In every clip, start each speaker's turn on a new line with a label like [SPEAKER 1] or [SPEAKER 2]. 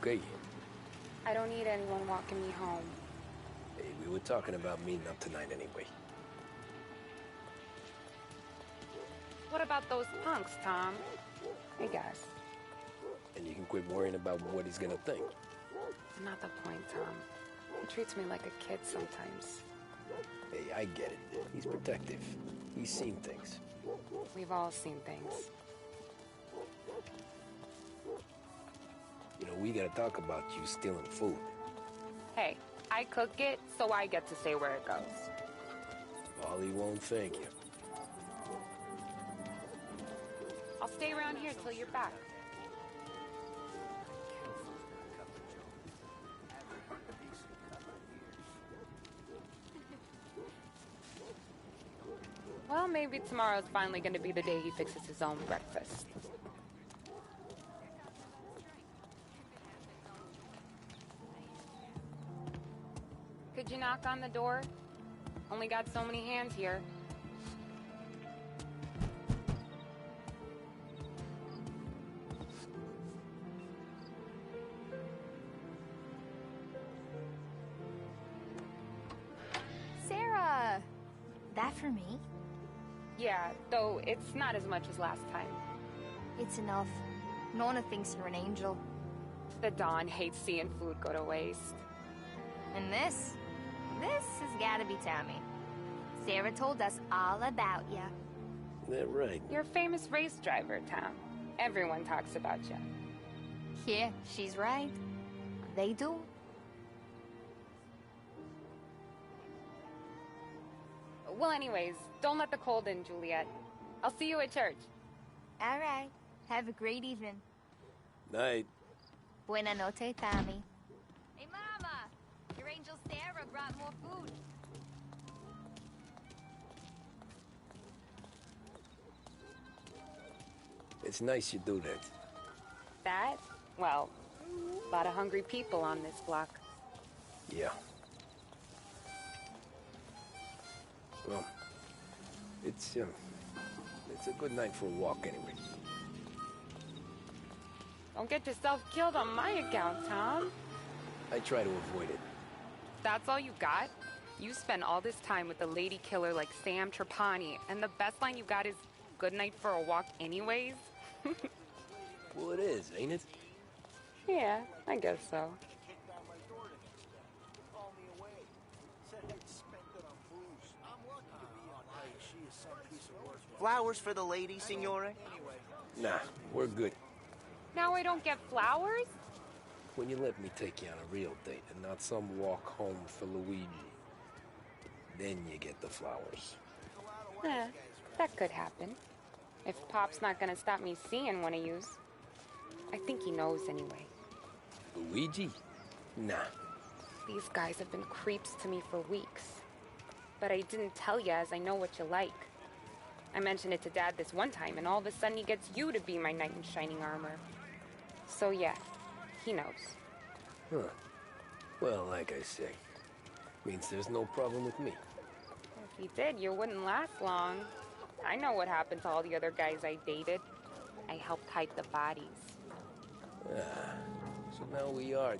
[SPEAKER 1] okay?
[SPEAKER 2] I don't need anyone walking me home.
[SPEAKER 1] Hey, we were talking about meeting up tonight anyway.
[SPEAKER 2] What about those punks, Tom? I guess.
[SPEAKER 1] And you can quit worrying about what he's gonna think.
[SPEAKER 2] Not the point, Tom. He treats me like a kid sometimes.
[SPEAKER 1] Hey, I get it. He's protective. He's seen things.
[SPEAKER 2] We've all seen things.
[SPEAKER 1] You know, we gotta talk about you stealing food.
[SPEAKER 2] Hey, I cook it, so I get to say where it goes.
[SPEAKER 1] Ollie won't thank you.
[SPEAKER 2] I'll stay around here till you're back. Well, maybe tomorrow's finally going to be the day he fixes his own breakfast. Could you knock on the door? Only got so many hands here.
[SPEAKER 3] Sarah! That for me?
[SPEAKER 2] Yeah, though it's not as much as last time.
[SPEAKER 3] It's enough. Nona thinks you're an angel.
[SPEAKER 2] The Dawn hates seeing food go to waste.
[SPEAKER 3] And this has gotta be Tommy. Sarah told us all about ya.
[SPEAKER 1] That right.
[SPEAKER 2] You're a famous race driver, Tom. Everyone talks about you.
[SPEAKER 3] Yeah, she's right. They do.
[SPEAKER 2] Well, anyways, don't let the cold in, Juliet. I'll see you at church.
[SPEAKER 3] All right. Have a great evening.
[SPEAKER 1] Night.
[SPEAKER 3] Buena noche, Tommy. Hey, Mama! Your angel Sarah brought more food.
[SPEAKER 1] It's nice you do that.
[SPEAKER 2] That? Well, a lot of hungry people on this block.
[SPEAKER 1] Yeah. Well, it's a good night for a walk anyway.
[SPEAKER 2] Don't get yourself killed on my account, Tom.
[SPEAKER 1] I try to avoid it.
[SPEAKER 2] That's all you got? You spend all this time with a lady killer like Sam Trapani, and the best line you got is, "Good night for a walk anyways"?
[SPEAKER 1] Well, it is, ain't it?
[SPEAKER 2] Yeah, I guess so.
[SPEAKER 4] Flowers for the lady, signore?
[SPEAKER 1] Nah, we're good.
[SPEAKER 2] Now I don't get flowers?
[SPEAKER 1] When you let me take you on a real date and not some walk home for Luigi, then you get the flowers.
[SPEAKER 2] That could happen. If Pop's not gonna stop me seeing one of yous. I think he knows anyway.
[SPEAKER 1] Luigi? Nah.
[SPEAKER 2] These guys have been creeps to me for weeks. But I didn't tell you as I know what you like. I mentioned it to Dad this one time, and all of a sudden he gets you to be my knight in shining armor. So yeah, he knows.
[SPEAKER 1] Huh. Well, like I say, means there's no problem with me.
[SPEAKER 2] If he did, you wouldn't last long. I know what happened to all the other guys I dated. I helped hide the bodies.
[SPEAKER 1] So now we are.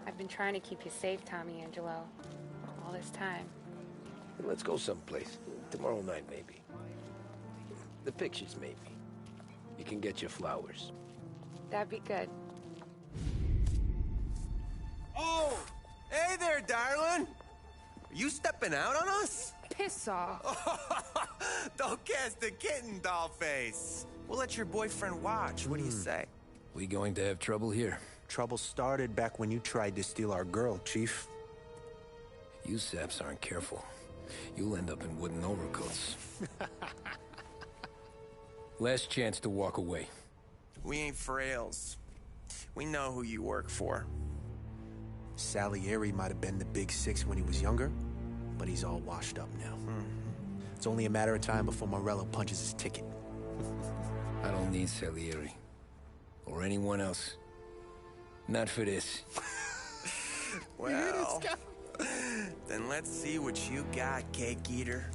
[SPEAKER 2] I've been trying to keep you safe, Tommy Angelo, all this time.
[SPEAKER 1] Let's go someplace. Tomorrow night, maybe. The pictures, maybe. You can get your flowers.
[SPEAKER 2] That'd be good.
[SPEAKER 5] Oh! Hey there, darling! Are you stepping out on us?
[SPEAKER 2] Piss off.
[SPEAKER 5] Don't cast a kitten, dollface. We'll let your boyfriend watch. What do you say?
[SPEAKER 1] We going to have trouble here?
[SPEAKER 4] Trouble started back when you tried to steal our girl, Chief.
[SPEAKER 1] You saps aren't careful. You'll end up in wooden overcoats. Last chance to walk away.
[SPEAKER 5] We ain't frails. We know who you work for.
[SPEAKER 4] Salieri might have been the big six when he was younger, but he's all washed up now. It's only a matter of time before Morello punches his ticket.
[SPEAKER 1] I don't need Salieri. Or anyone else. Not for this.
[SPEAKER 5] Well, then let's see what you got, cake eater.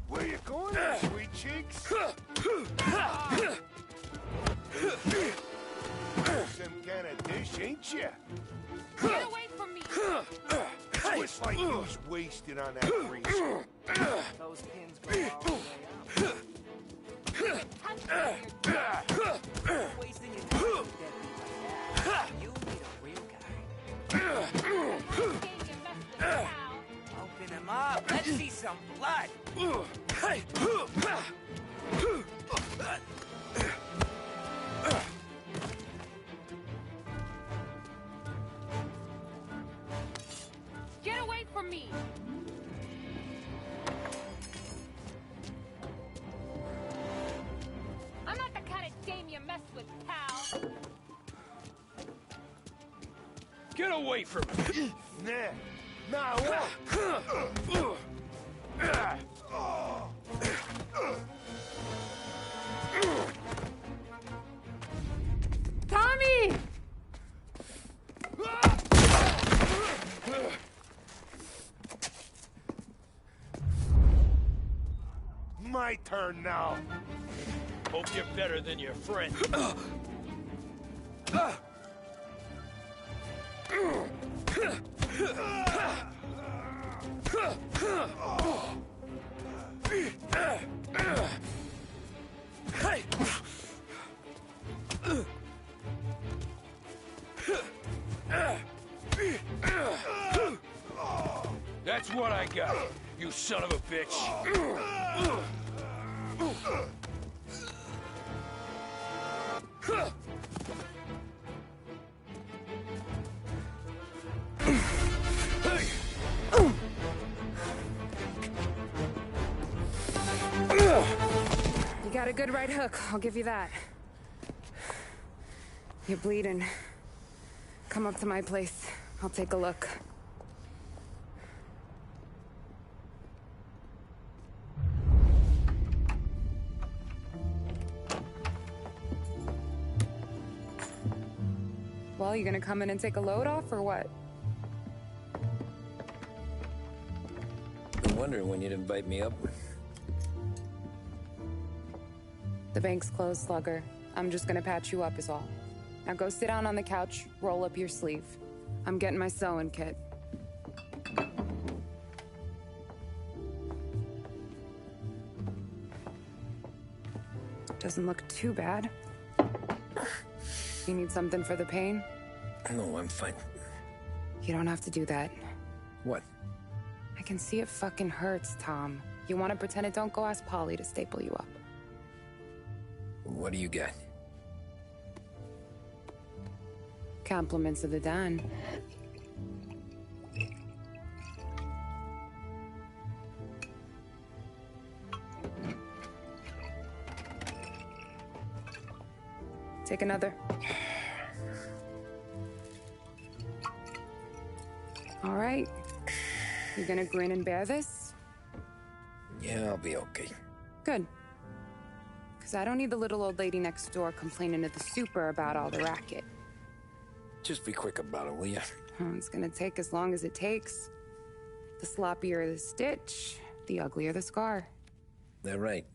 [SPEAKER 6] Where you going, sweet cheeks? you!
[SPEAKER 2] Get away from me!
[SPEAKER 6] Looks like you was wasted on that grease.
[SPEAKER 7] Those pins go all the way up. Wasting your time with deadbeat like that. You need a real guy. Open him up. Let's see some blood.
[SPEAKER 2] Get away from me! I'm not the kind of dame you mess with, pal.
[SPEAKER 1] Get away from me!
[SPEAKER 6] Nah. Nah, what?
[SPEAKER 2] Tommy!
[SPEAKER 6] My turn now.
[SPEAKER 1] Hope you're better than your friend. That's what I got, you son of a bitch.
[SPEAKER 2] You got a good right hook, I'll give you that. You're bleeding. Come up to my place. I'll take a look. Well, you gonna come in and take a load off, or what?
[SPEAKER 1] I'm wondering when you'd invite me up.
[SPEAKER 2] The bank's closed, Slugger. I'm just gonna patch you up is all. Now go sit down on the couch, roll up your sleeve. I'm getting my sewing kit. Doesn't look too bad. You need something for the pain?
[SPEAKER 1] No, I'm fine.
[SPEAKER 2] You don't have to do that.
[SPEAKER 1] What?
[SPEAKER 2] I can see it fucking hurts, Tom. You want to pretend it don't? Go ask Polly to staple you up.
[SPEAKER 1] What do you got?
[SPEAKER 2] Compliments of the Don. Take another. All right. You gonna grin and bear this?
[SPEAKER 1] Yeah, I'll be okay.
[SPEAKER 2] Good. Because I don't need the little old lady next door complaining to the super about all the racket.
[SPEAKER 1] Just be quick about it, will ya?
[SPEAKER 2] Oh, it's gonna take as long as it takes. The sloppier the stitch, the uglier the scar.
[SPEAKER 1] That right.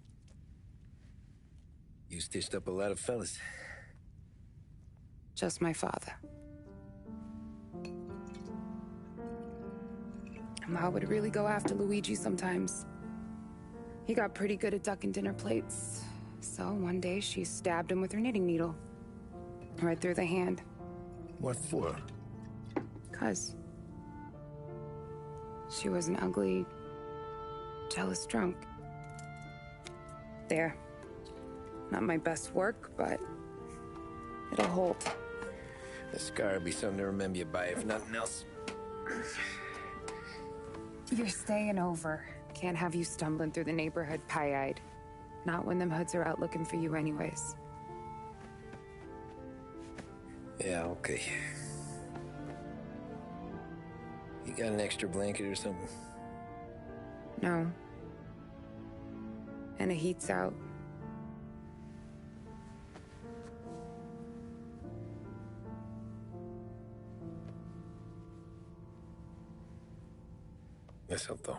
[SPEAKER 1] You stitched up a lot of fellas.
[SPEAKER 2] Just my father. Ma would really go after Luigi sometimes. He got pretty good at ducking dinner plates. So one day she stabbed him with her knitting needle. Right through the hand.
[SPEAKER 1] What for?
[SPEAKER 2] 'Cause she was an ugly, jealous drunk. There. Not my best work, but it'll hold.
[SPEAKER 1] The scar will be something to remember you by, if nothing else.
[SPEAKER 2] You're staying over. Can't have you stumbling through the neighborhood pie-eyed. Not when them hoods are out looking for you anyways.
[SPEAKER 1] Yeah, okay. You got an extra blanket or something?
[SPEAKER 2] No. And the heat's out.
[SPEAKER 1] Eso todo.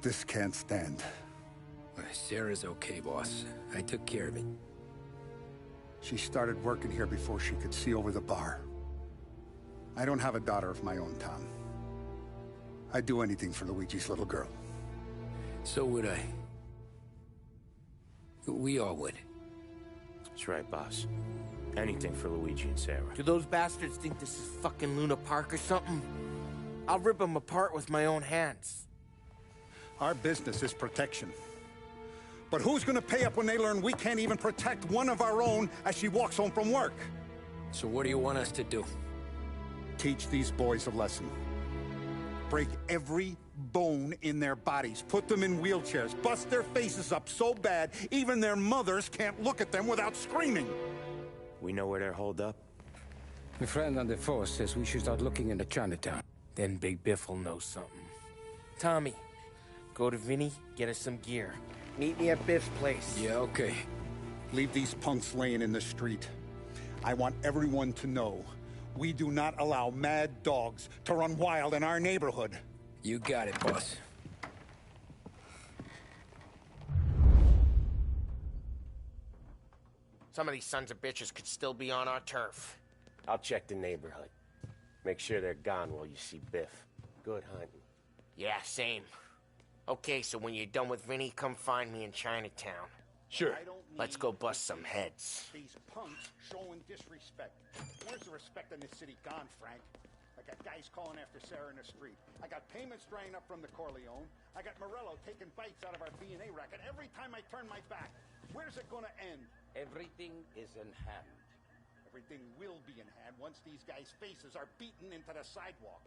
[SPEAKER 8] This can't stand.
[SPEAKER 1] Sarah's okay, boss. I took care of it.
[SPEAKER 8] She started working here before she could see over the bar. I don't have a daughter of my own, Tom. I'd do anything for Luigi's little girl.
[SPEAKER 1] So would I. We all would.
[SPEAKER 9] That's right, boss. Anything for Luigi and Sarah. Do those bastards think this is fucking Luna Park or something? I'll rip them apart with my own hands.
[SPEAKER 8] Our business is protection. But who's gonna pay up when they learn we can't even protect one of our own as she walks home from work?
[SPEAKER 1] So what do you want us to do?
[SPEAKER 8] Teach these boys a lesson. Break every bone in their bodies. Put them in wheelchairs. Bust their faces up so bad, even their mothers can't look at them without screaming.
[SPEAKER 9] We know where they're holed up?
[SPEAKER 10] My friend on the force says we should start looking into Chinatown.
[SPEAKER 9] Then Big Biff will know something. Tommy, go to Vinny, get us some gear. Meet me at Biff's place.
[SPEAKER 1] Yeah, okay.
[SPEAKER 8] Leave these punks laying in the street. I want everyone to know we do not allow mad dogs to run wild in our neighborhood.
[SPEAKER 1] You got it, boss.
[SPEAKER 9] Some of these sons of bitches could still be on our turf.
[SPEAKER 11] I'll check the neighborhood. Make sure they're gone while you see Biff. Good hunting.
[SPEAKER 9] Yeah, same. Okay, so when you're done with Vinny, come find me in Chinatown.
[SPEAKER 11] Sure.
[SPEAKER 9] Let's go bust some heads.
[SPEAKER 8] These punks showing disrespect. Where's the respect in this city gone, Frank? I got guys calling after Sarah in the street. I got payments drying up from the Corleone. I got Morello taking bites out of our B&A racket every time I turn my back. Where's it gonna end?
[SPEAKER 7] Everything is in hand.
[SPEAKER 8] Everything will be in hand once these guys' faces are beaten into the sidewalk.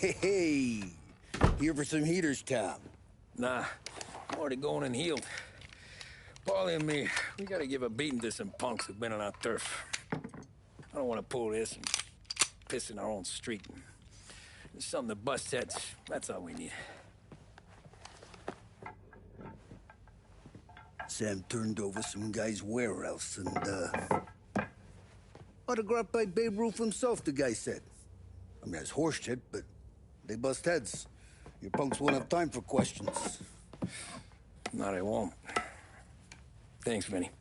[SPEAKER 12] Hey, here for some heaters, Tom?
[SPEAKER 1] Nah, I'm already going and healed. Paulie and me, we gotta give a beating to some punks who've been on our turf. I don't want to pull this and piss in our own street. There's something to bust heads. That's all we need.
[SPEAKER 12] Sam turned over some guy's warehouse and, autographed by Babe Ruth himself, the guy said. I mean, that's horse shit, but they bust heads. Your punks won't have time for questions.
[SPEAKER 1] No, they won't. Thanks, Vinny.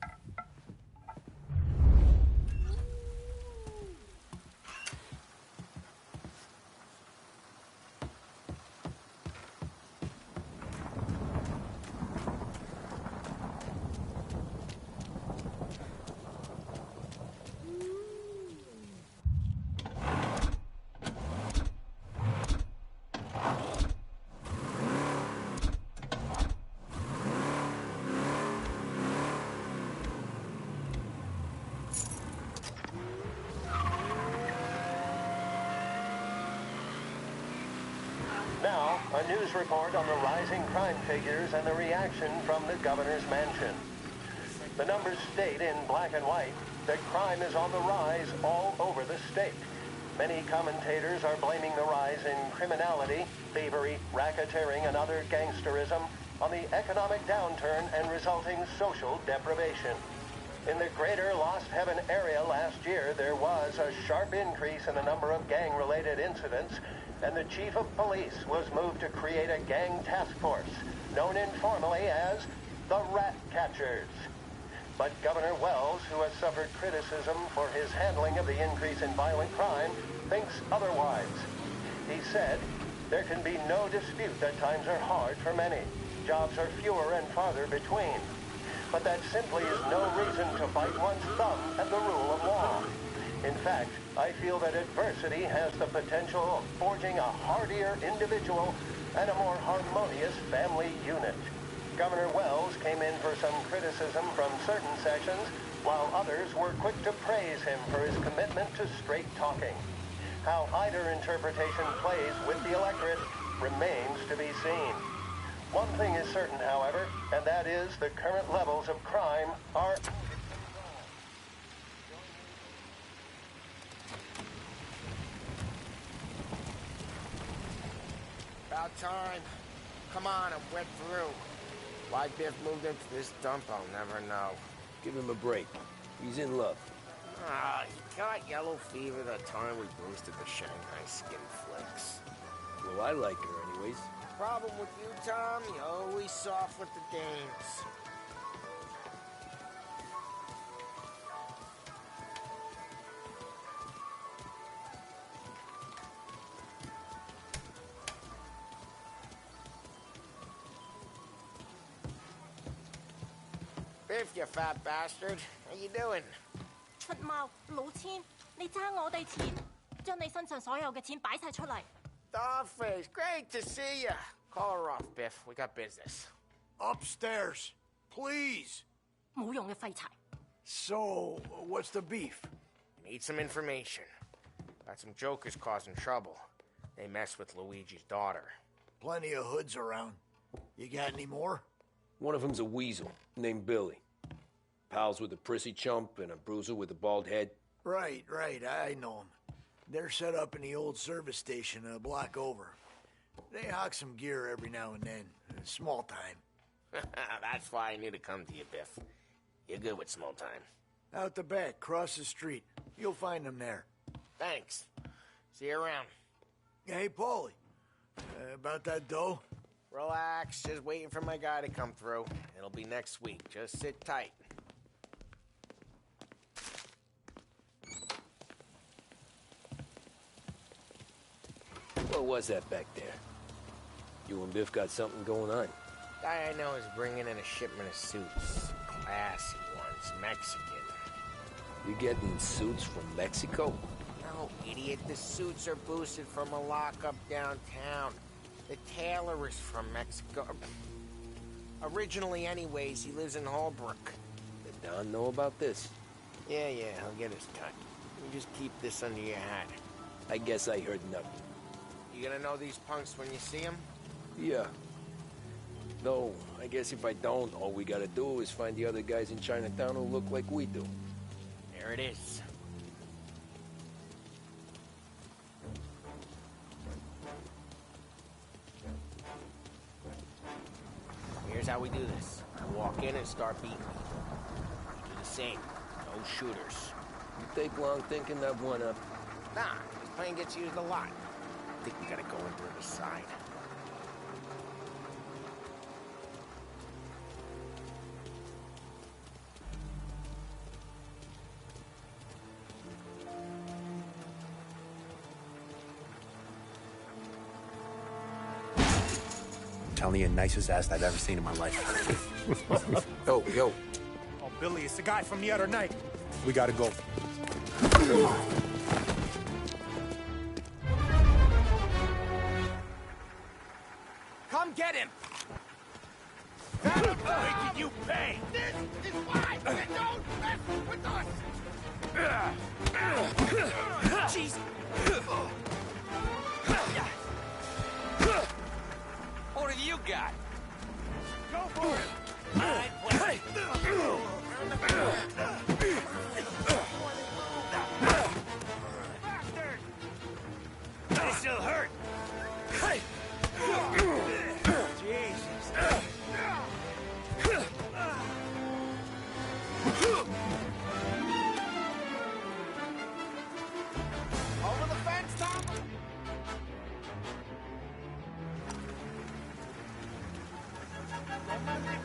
[SPEAKER 13] Now, a news report on the rising crime figures and the reaction from the governor's mansion. The numbers state in black and white that crime is on the rise all over the state. Many commentators are blaming the rise in criminality, thievery, racketeering, and other gangsterism on the economic downturn and resulting social deprivation. In the greater Lost Heaven area last year, there was a sharp increase in the number of gang-related incidents, and the chief of police was moved to create a gang task force, known informally as the Rat Catchers. But Governor Wells, who has suffered criticism for his handling of the increase in violent crime, thinks otherwise. He said, "There can be no dispute that times are hard for many. Jobs are fewer and farther between. But that simply is no reason to bite one's thumb at the rule of law. In fact, I feel that adversity has the potential of forging a hardier individual and a more harmonious family unit." Governor Wells came in for some criticism from certain sections, while others were quick to praise him for his commitment to straight talking. How either interpretation plays with the electorate remains to be seen. One thing is certain, however, and that is the current levels of crime are...
[SPEAKER 9] About time. Come on, I'm wet through. Why Biff moved into this dump, I'll never know.
[SPEAKER 1] Give him a break. He's in love.
[SPEAKER 9] Ah, he got yellow fever that time we boosted the Shanghai skin flicks.
[SPEAKER 1] Well, I like her anyways.
[SPEAKER 9] Problem with you, Tom, you're always soft with the dames. Biff, you fat bastard. How you doing?
[SPEAKER 14] 出貓老千，你爭我哋錢，將你身上所有嘅錢擺晒出嚟。
[SPEAKER 9] Dollface, great to see you. Call her off, Biff. We got business.
[SPEAKER 6] Upstairs, please.
[SPEAKER 14] 冇用嘅廢柴。
[SPEAKER 6] So, what's the beef?
[SPEAKER 9] Need some information. Got some jokers causing trouble. They mess with Luigi's daughter.
[SPEAKER 6] Plenty of hoods around. You got any more?
[SPEAKER 1] One of them's a weasel named Billy. Pals with a prissy chump and a bruiser with a bald head.
[SPEAKER 6] Right, I know them. They're set up in the old service station a block over. They hawk some gear every now and then. Small time.
[SPEAKER 9] That's why I knew to come to you, Biff. You're good with small time.
[SPEAKER 6] Out the back, cross the street. You'll find them there.
[SPEAKER 9] Thanks. See you around.
[SPEAKER 6] Hey, Paulie. About that dough?
[SPEAKER 9] Relax. Just waiting for my guy to come through. It'll be next week. Just sit tight.
[SPEAKER 1] What was that back there? You and Biff got something going on.
[SPEAKER 9] Guy I know is bringing in a shipment of suits. Classy ones. Mexican.
[SPEAKER 1] You getting suits from Mexico?
[SPEAKER 9] No, idiot. The suits are boosted from a lockup downtown. The tailor is from Mexico. Originally, anyways, he lives in Holbrook.
[SPEAKER 1] Did Don know about this?
[SPEAKER 9] Yeah, he'll get his cut. You just keep this under your hat.
[SPEAKER 1] I guess I heard nothing.
[SPEAKER 9] You gonna know these punks when you see them?
[SPEAKER 1] Yeah. Though, I guess if I don't, all we gotta do is find the other guys in Chinatown who look like we do.
[SPEAKER 9] There it is. Here's how we do this. I walk in and start beating people. You do the same. No shooters.
[SPEAKER 1] You take long thinking that one up?
[SPEAKER 9] Nah, this plane gets used a lot. I think we gotta go in through the side.
[SPEAKER 4] Telling you, nicest ass I've ever seen in my life. Yo.
[SPEAKER 15] Oh, Billy, it's the guy from the other night.
[SPEAKER 4] We gotta go.
[SPEAKER 15] Come get him! Making you pay!
[SPEAKER 16] This is why you don't mess with us!
[SPEAKER 15] Jeez!
[SPEAKER 16] What have you got?
[SPEAKER 15] Go for it!
[SPEAKER 16] This'll hurt!
[SPEAKER 15] Jesus!
[SPEAKER 9] Over the fence, Tom?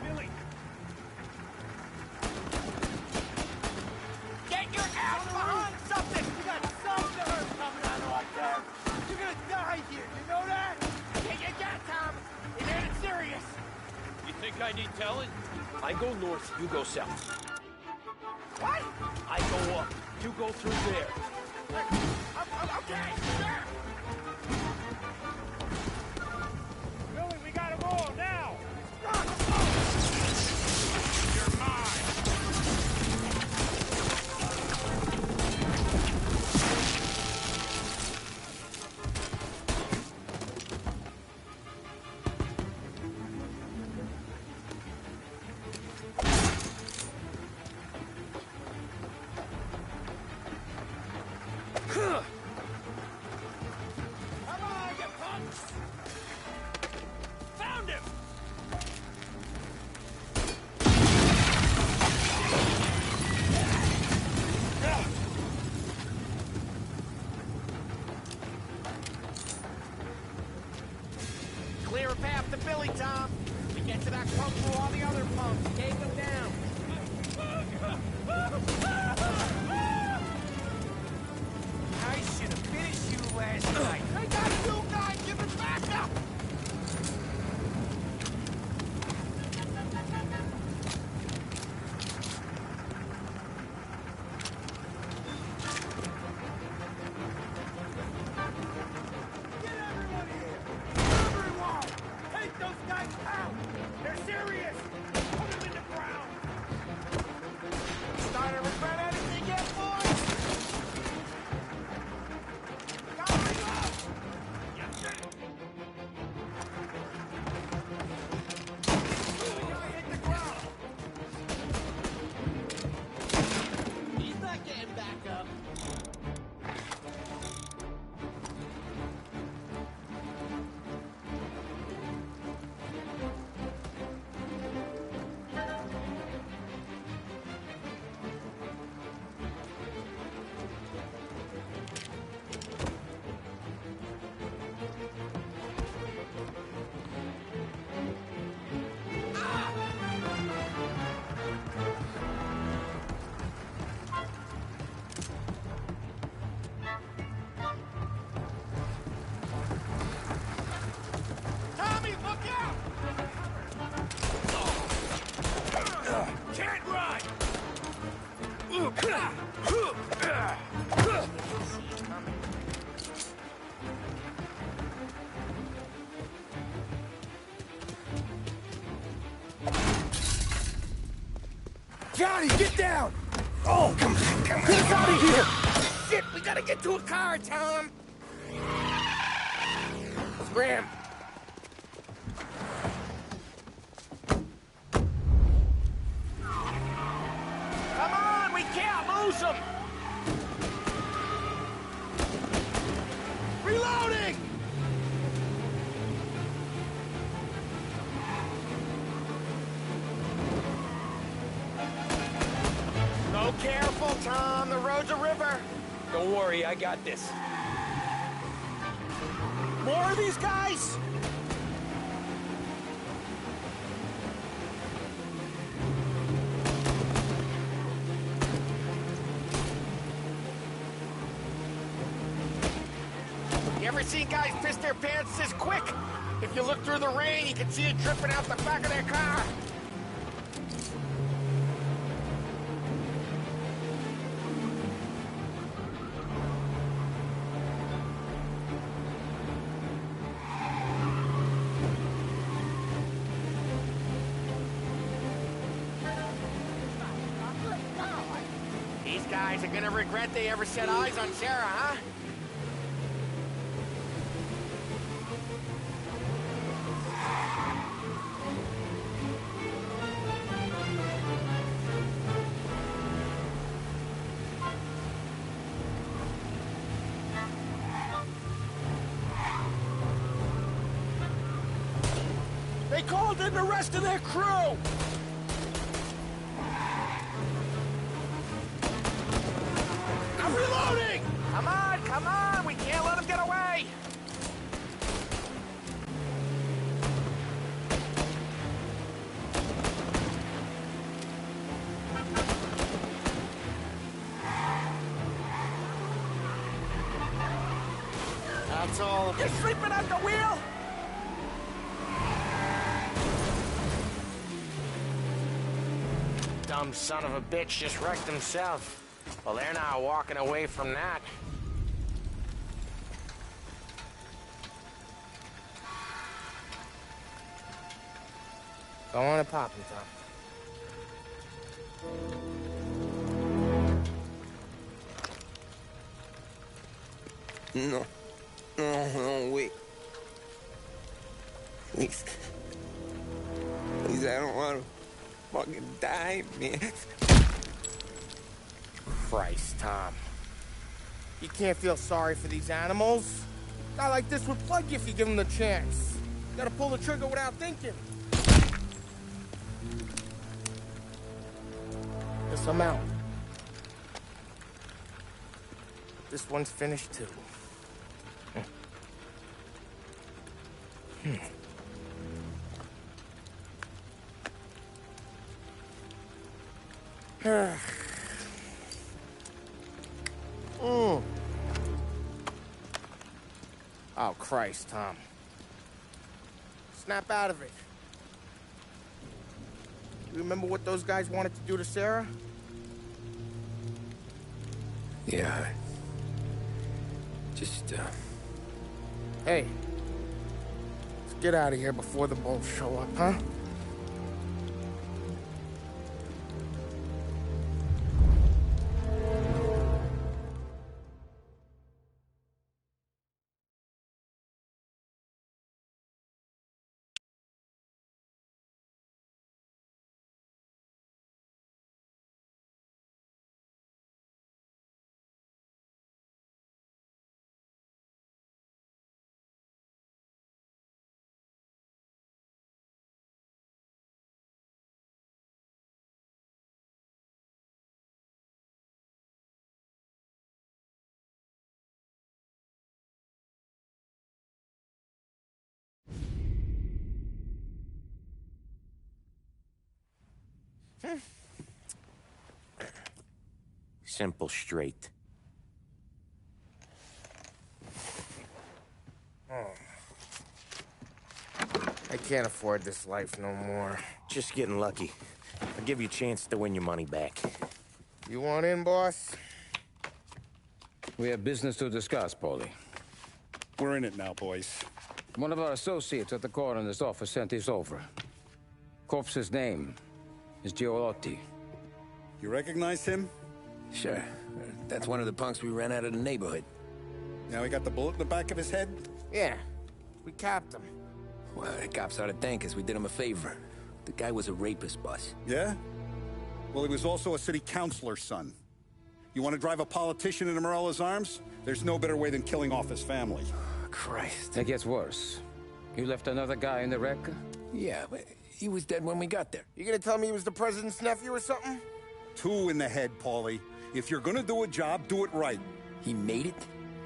[SPEAKER 15] Billy!
[SPEAKER 16] Get your ass behind something! You got some nerve coming out of up there! You're gonna die here, you know that? Get your gat, Tom! It ain't serious!
[SPEAKER 17] You think I need telling? I go north, you go south.
[SPEAKER 16] What?
[SPEAKER 17] I go up, you go through there.
[SPEAKER 16] Okay, sure!
[SPEAKER 15] Billy, we gotta go now!
[SPEAKER 16] Run!
[SPEAKER 9] to Billy, Tom. We get to that pump through all the other pumps. Take him down.
[SPEAKER 15] I should have finished you last night.
[SPEAKER 9] I got you guys. Give it back up.
[SPEAKER 15] Take those guys out! They're serious! Put them in the ground!
[SPEAKER 9] Starting to regret anything yet, boys? Going up!
[SPEAKER 15] Yes, sir!
[SPEAKER 9] Hit the ground! He's not getting back up. Tommy, look out!
[SPEAKER 15] Can't run!
[SPEAKER 9] Johnny, get down! Oh, come on. Get us out of here! Shit, we gotta get to a car, Tom! Scram! Come on, we can't lose him! Reloading! Go careful, Tom. The road's a river.
[SPEAKER 17] Don't worry, I got this.
[SPEAKER 9] More of these guys? You ever seen guys piss their pants this quick? If you look through the rain, you can see it dripping out the back of their car. These guys are gonna regret they ever set eyes on Sarah, huh? They called in the rest of their crew! I'm reloading! Come on! We can't let them get away! That's all. You're sleeping at the wheel? Dumb son of a bitch just wrecked himself. Well, they're not walking away from that. Go on and pop him, Tom.
[SPEAKER 18] No. No, wait. Please. Please, I don't want to fucking die, man.
[SPEAKER 9] Christ, Tom. You can't feel sorry for these animals. A guy like this would plug you if you give him the chance. You gotta pull the trigger without thinking. Guess I'm out. This one's finished too. Oh, Christ, Tom. Snap out of it. You remember what those guys wanted to do to Sarah?
[SPEAKER 1] Yeah. Just,
[SPEAKER 9] Hey. Let's get out of here before the bulls show up, huh?
[SPEAKER 11] Simple, straight.
[SPEAKER 9] I can't afford this life no more.
[SPEAKER 11] Just getting lucky. I'll give you a chance to win your money back.
[SPEAKER 9] You want in, boss?
[SPEAKER 10] We have business to discuss, Paulie.
[SPEAKER 19] We're in it now, boys.
[SPEAKER 10] One of our associates at the coroner's office sent this over. Corpse's name is Giolotti.
[SPEAKER 19] You recognize him?
[SPEAKER 1] Sure. That's one of the punks we ran out of the neighborhood.
[SPEAKER 19] Now he got the bullet in the back of his head?
[SPEAKER 9] Yeah. We capped him.
[SPEAKER 1] Well, the cops ought to thank us. We did him a favor. The guy was a rapist, boss.
[SPEAKER 19] Yeah? Well, he was also a city councilor's son. You want to drive a politician into Morella's arms? There's no better way than killing off his family.
[SPEAKER 1] Oh, Christ.
[SPEAKER 10] It gets worse. You left another guy in the wreck?
[SPEAKER 1] Yeah, but he was dead when we got there.
[SPEAKER 9] You gonna tell me he was the president's nephew or something?
[SPEAKER 19] 2 in the head, Paulie. If you're gonna do a job, do it right.
[SPEAKER 1] He made it?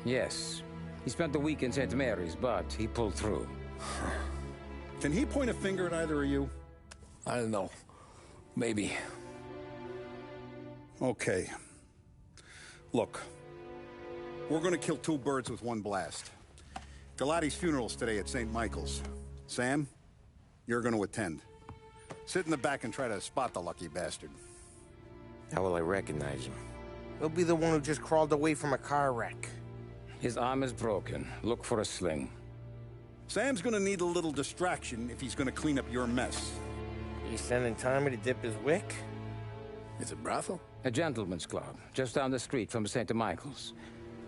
[SPEAKER 10] Yes. He spent the week in St. Mary's, but he pulled through.
[SPEAKER 19] Can he point a finger at either of you?
[SPEAKER 1] I don't know. Maybe.
[SPEAKER 19] Okay. Look. We're gonna kill 2 birds with 1 blast. Galati's funeral's today at St. Michael's. Sam, you're gonna attend. Sit in the back and try to spot the lucky bastard.
[SPEAKER 11] How will I recognize him?
[SPEAKER 9] He'll be the one who just crawled away from a car wreck.
[SPEAKER 10] His arm is broken. Look for a sling.
[SPEAKER 19] Sam's gonna need a little distraction if he's gonna clean up your mess.
[SPEAKER 9] You sending Tommy to dip his wick?
[SPEAKER 1] It's a brothel?
[SPEAKER 10] A gentleman's club, just down the street from St. Michael's.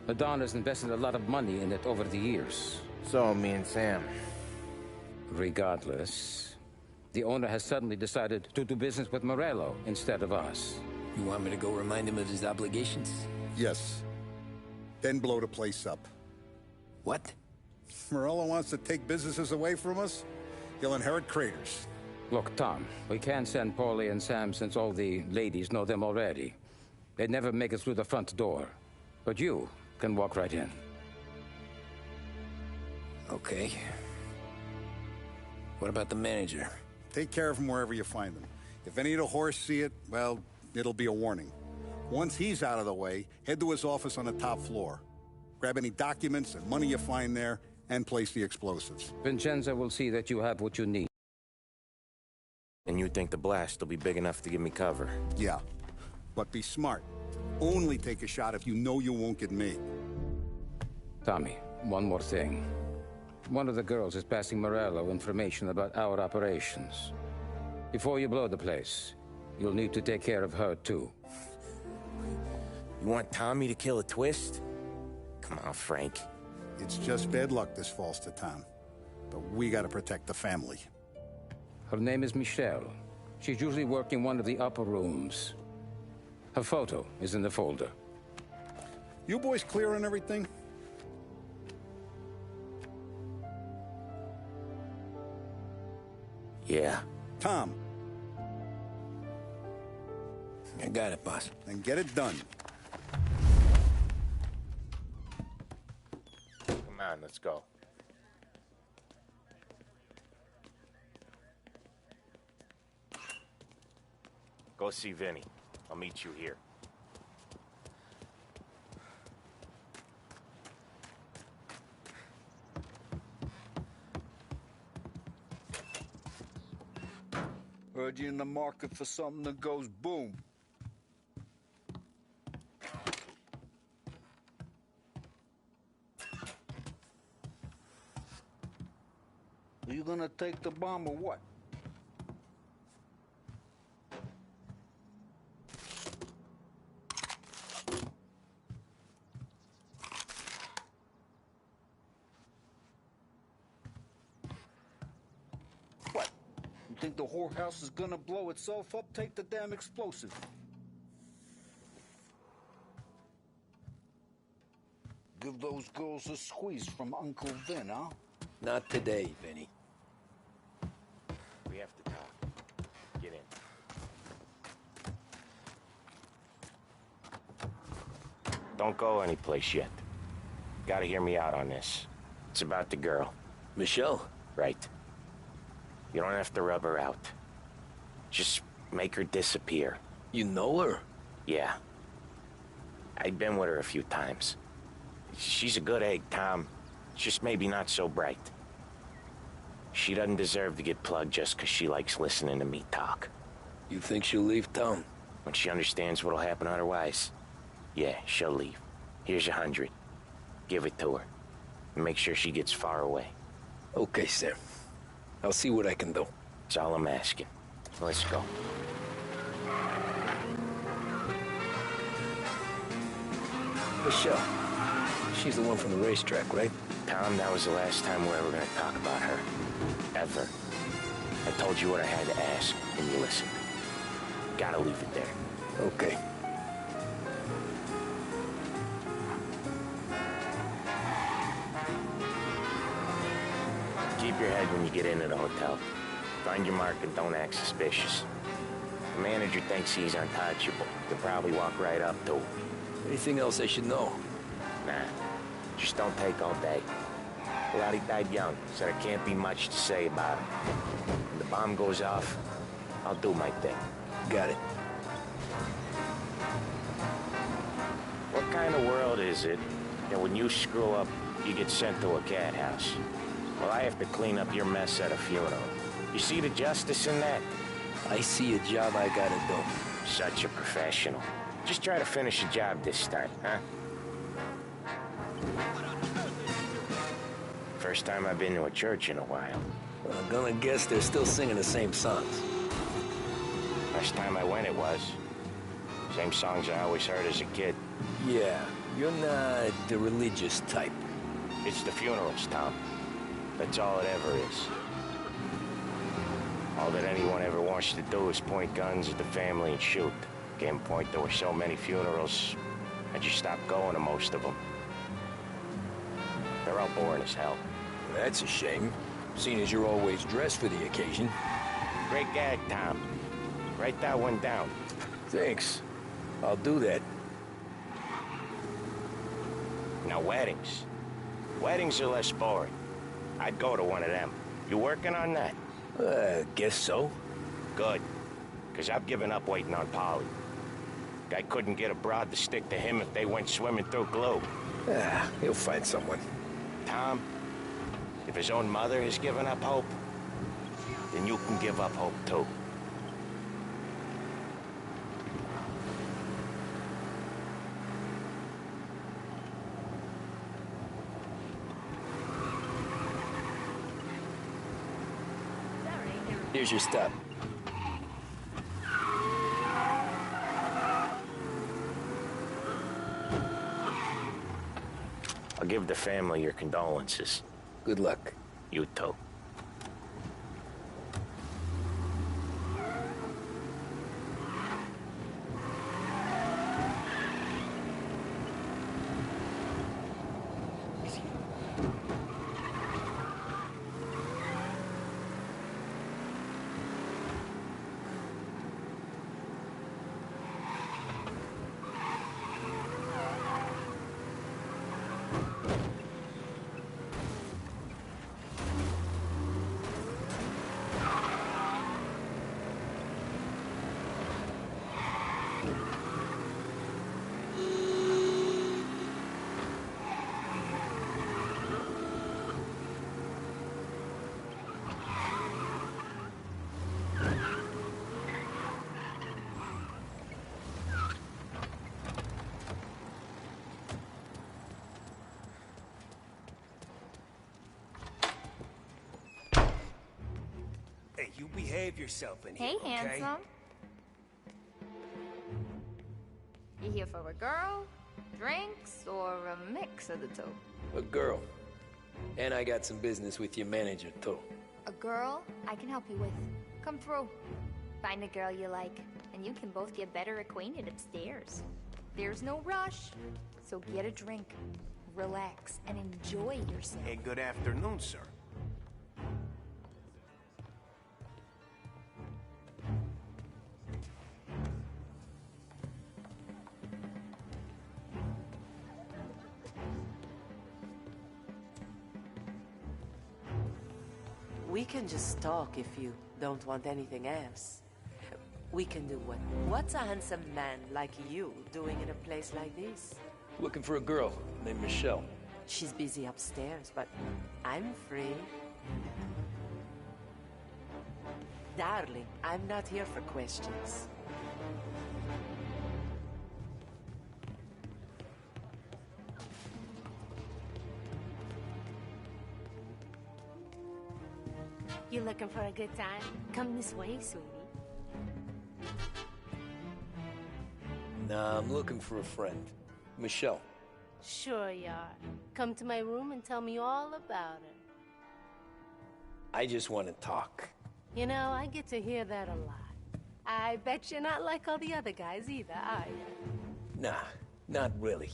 [SPEAKER 10] The Don has invested a lot of money in it over the years.
[SPEAKER 9] So, me and Sam.
[SPEAKER 10] Regardless, the owner has suddenly decided to do business with Morello instead of us.
[SPEAKER 1] You want me to go remind him of his obligations?
[SPEAKER 19] Yes. Then blow the place up.
[SPEAKER 1] What?
[SPEAKER 19] Morello wants to take businesses away from us? He'll inherit craters.
[SPEAKER 10] Look, Tom, we can't send Paulie and Sam since all the ladies know them already. They'd never make it through the front door. But you can walk right in.
[SPEAKER 1] Okay. What about the manager?
[SPEAKER 19] Take care of him wherever you find him. If any of the horse see it, well, it'll be a warning. Once he's out of the way, head to his office on the top floor. Grab any documents and money you find there, and place the explosives.
[SPEAKER 10] Vincenzo will see that you have what you need.
[SPEAKER 11] And you think the blast will be big enough to give me cover?
[SPEAKER 19] Yeah. But be smart. Only take a shot if you know you won't get made.
[SPEAKER 10] Tommy, one more thing. One of the girls is passing Morello information about our operations. Before you blow the place, you'll need to take care of her, too.
[SPEAKER 11] You want Tommy to kill a twist? Come on, Frank.
[SPEAKER 19] It's just bad luck this falls to Tom. But we gotta protect the family.
[SPEAKER 10] Her name is Michelle. She's usually working one of the upper rooms. Her photo is in the folder.
[SPEAKER 19] You boys clear on everything?
[SPEAKER 11] Yeah.
[SPEAKER 19] Tom.
[SPEAKER 1] I got it, boss.
[SPEAKER 19] Then get it done.
[SPEAKER 11] Come on, let's go. Go see Vinny. I'll meet you here.
[SPEAKER 20] Heard you in the market for something that goes boom. Are you gonna take the bomb or what? What? You think the whorehouse is gonna blow itself up? Take the damn explosive. Give those girls a squeeze from Uncle Vin, huh?
[SPEAKER 1] Not today, Vinny.
[SPEAKER 11] We have to talk. Get in. Don't go anyplace yet. Gotta hear me out on this. It's about the girl.
[SPEAKER 1] Michelle?
[SPEAKER 11] Right. You don't have to rub her out. Just make her disappear.
[SPEAKER 1] You know her?
[SPEAKER 11] Yeah. I've been with her a few times. She's a good egg, Tom. Just maybe not so bright. She doesn't deserve to get plugged just because she likes listening to me talk.
[SPEAKER 1] You think she'll leave town?
[SPEAKER 11] When she understands what'll happen otherwise, yeah, she'll leave. Here's 100. Give it to her. And make sure she gets far away.
[SPEAKER 1] Okay, Sam. I'll see what I can do.
[SPEAKER 11] That's all I'm asking. Let's go.
[SPEAKER 1] Michelle. She's the one from the racetrack, right?
[SPEAKER 11] Tom, that was the last time we're ever gonna talk about her. Ever. I told you what I had to ask, and you listened. Gotta leave it there.
[SPEAKER 1] Okay.
[SPEAKER 11] Keep your head when you get into the hotel. Find your mark and don't act suspicious. The manager thinks he's untouchable. You'll probably walk right up to him.
[SPEAKER 1] Anything else I should know?
[SPEAKER 11] Nah. Just don't take all day. Lottie died young, so there can't be much to say about him. When the bomb goes off, I'll do my thing.
[SPEAKER 1] Got it.
[SPEAKER 11] What kind of world is it that when you screw up, you get sent to a cat house? Well, I have to clean up your mess at a funeral. You see the justice in that?
[SPEAKER 1] I see a job I gotta do.
[SPEAKER 11] Such a professional. Just try to finish the job this time, huh? First time I've been to a church in a while.
[SPEAKER 1] Well, I'm gonna guess they're still singing the same songs.
[SPEAKER 11] Last time I went, it was. Same songs I always heard as a kid.
[SPEAKER 1] Yeah, you're not the religious type.
[SPEAKER 11] It's the funerals, Tom. That's all it ever is. All that anyone ever wants to do is point guns at the family and shoot. Game point, there were so many funerals, I just stopped going to most of them. They're all boring as hell.
[SPEAKER 1] That's a shame, seeing as you're always dressed for the occasion.
[SPEAKER 11] Great gag, Tom. Write that one down.
[SPEAKER 1] Thanks. I'll do that.
[SPEAKER 11] Now, weddings. Weddings are less boring. I'd go to one of them. You working on that?
[SPEAKER 1] Guess so.
[SPEAKER 11] Good. Because I've given up waiting on Polly. Guy couldn't get a broad to stick to him if they went swimming through glue.
[SPEAKER 1] He'll find someone.
[SPEAKER 11] Tom, if his own mother has given up hope, then you can give up hope too.
[SPEAKER 1] Here's your stop.
[SPEAKER 11] I'll give the family your condolences.
[SPEAKER 1] Good luck.
[SPEAKER 11] You too.
[SPEAKER 7] you behave yourself in here,
[SPEAKER 3] Hey,
[SPEAKER 7] okay?
[SPEAKER 3] handsome. You here for a girl, drinks, or a mix of the two?
[SPEAKER 1] A girl. And I got some business with your manager, too.
[SPEAKER 3] A girl I can help you with. Come through. Find a girl you like, and you can both get better acquainted upstairs. There's no rush, so get a drink, relax, and enjoy yourself.
[SPEAKER 7] Hey, good afternoon, sir.
[SPEAKER 21] We can just talk if you don't want anything else. We can do what's a handsome man like you doing in a place like this?
[SPEAKER 1] Looking for a girl named Michelle.
[SPEAKER 21] She's busy upstairs, but I'm free. Darling, I'm not here for questions.
[SPEAKER 22] You looking for a good time? Come this way, sweetie.
[SPEAKER 1] Nah, I'm looking for a friend. Michelle.
[SPEAKER 22] Sure you are. Come to my room and tell me all about her.
[SPEAKER 1] I just want to talk.
[SPEAKER 22] You know, I get to hear that a lot. I bet you're not like all the other guys either, are you?
[SPEAKER 1] Nah, not really.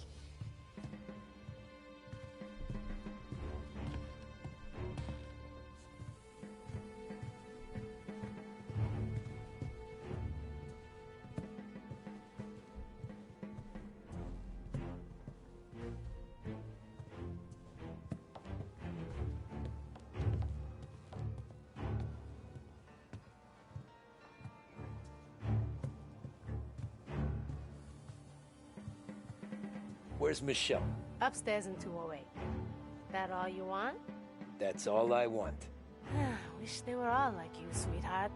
[SPEAKER 1] Where's Michelle?
[SPEAKER 22] Upstairs in 208. That all you want?
[SPEAKER 1] That's all I want.
[SPEAKER 22] Wish they were all like you, sweetheart.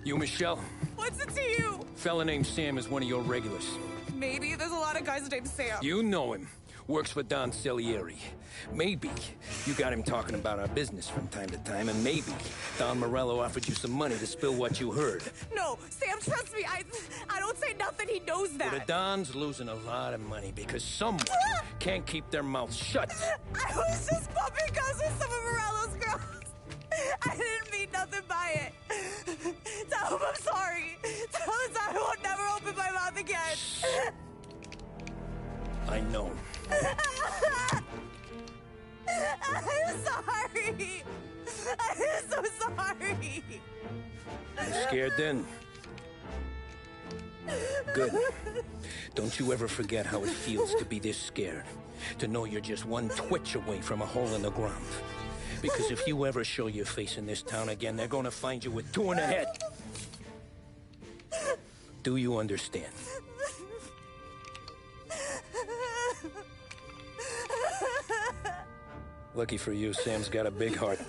[SPEAKER 1] You, Michelle?
[SPEAKER 23] What's it to you?
[SPEAKER 1] Fella named Sam is one of your regulars.
[SPEAKER 23] Maybe there's a lot of guys named Sam.
[SPEAKER 1] You know him. Works for Don Celieri. Maybe you got him talking about our business from time to time, and maybe Don Morello offered you some money to spill what you heard.
[SPEAKER 23] No, Sam, trust me. I don't say nothing. He knows that.
[SPEAKER 1] Well, the Don's losing a lot of money because someone can't keep their mouth shut.
[SPEAKER 23] I was just bumping guns with some of Morello's girls. I didn't mean nothing by it. Tell him I'm sorry. Tell him I won't never open my mouth again.
[SPEAKER 1] I know.
[SPEAKER 23] I'm sorry. so sorry.
[SPEAKER 1] Scared then? Good. Don't you ever forget how it feels to be this scared. To know you're just one twitch away from a hole in the ground. Because if you ever show your face in this town again, they're gonna find you with 2 in the head. Do you understand? Lucky for you, Sam's got a big heart.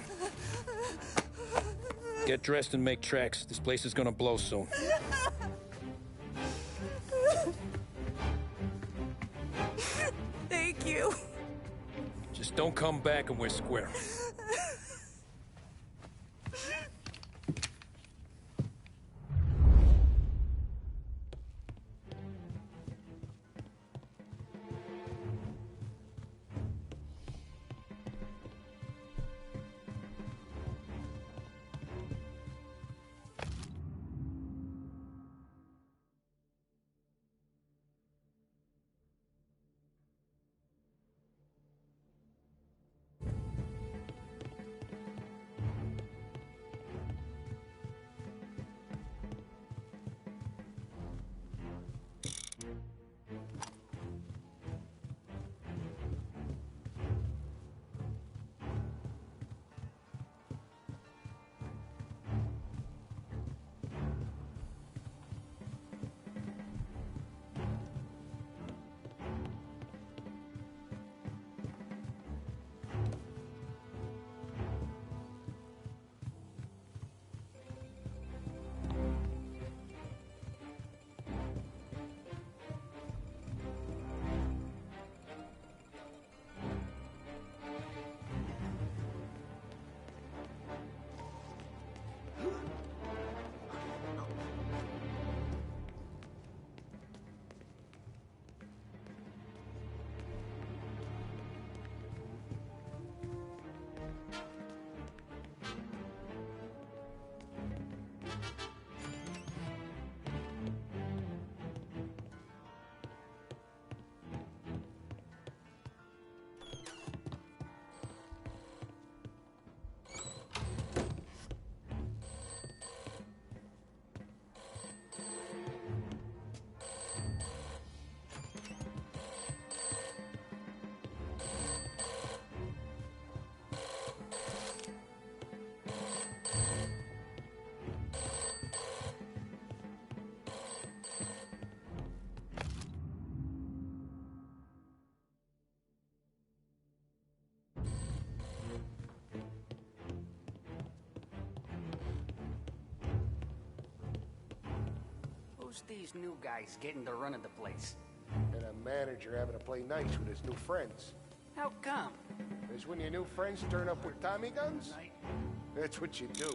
[SPEAKER 1] Get dressed and make tracks. This place is gonna blow soon.
[SPEAKER 23] Thank you.
[SPEAKER 1] Just don't come back and we're square.
[SPEAKER 2] Who's these new guys getting the run of the place?
[SPEAKER 5] And a manager having to play nice with his new friends.
[SPEAKER 2] How come?
[SPEAKER 5] Because when your new friends turn up with Tommy guns, that's what you do.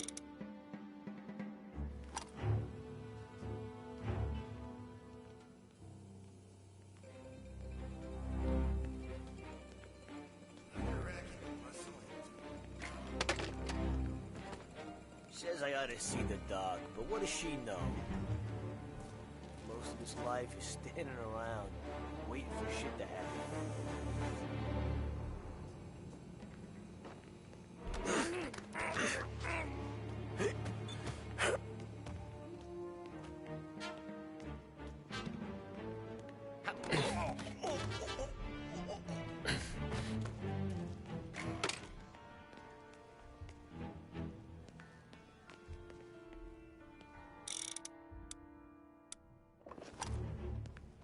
[SPEAKER 6] Says I ought to see the dog, but what does she know? Most of his life is standing around, waiting for shit to happen.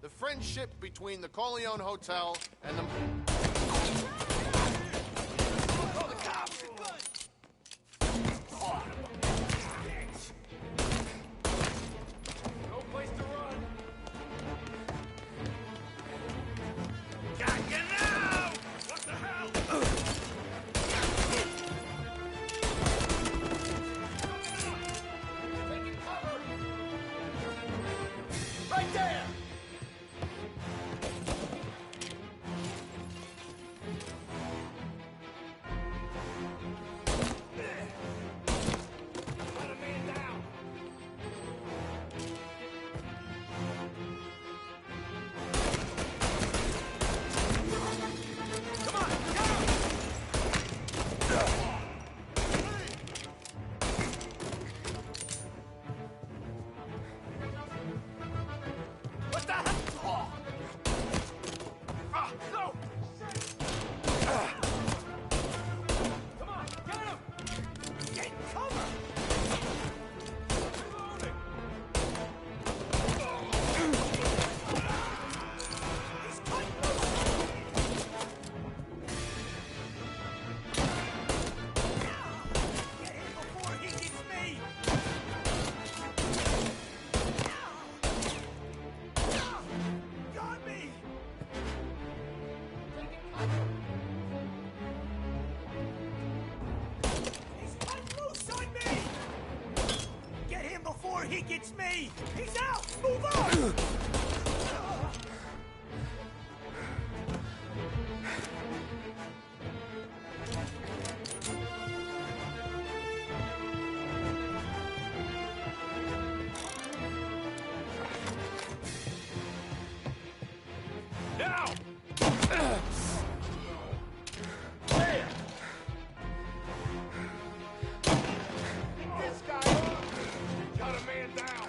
[SPEAKER 5] The friendship between the Corleone Hotel and the...
[SPEAKER 15] Call the cops! No place to run. Got you now! What the hell? Taking cover! Right there!
[SPEAKER 16] he gets me! He's out! Move on!
[SPEAKER 15] Now!
[SPEAKER 5] This guy up! Got a man down!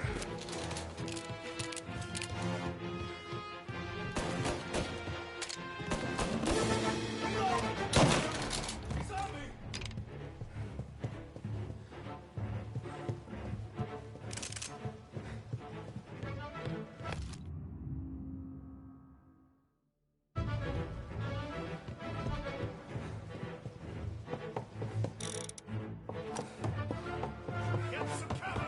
[SPEAKER 15] Get some cover!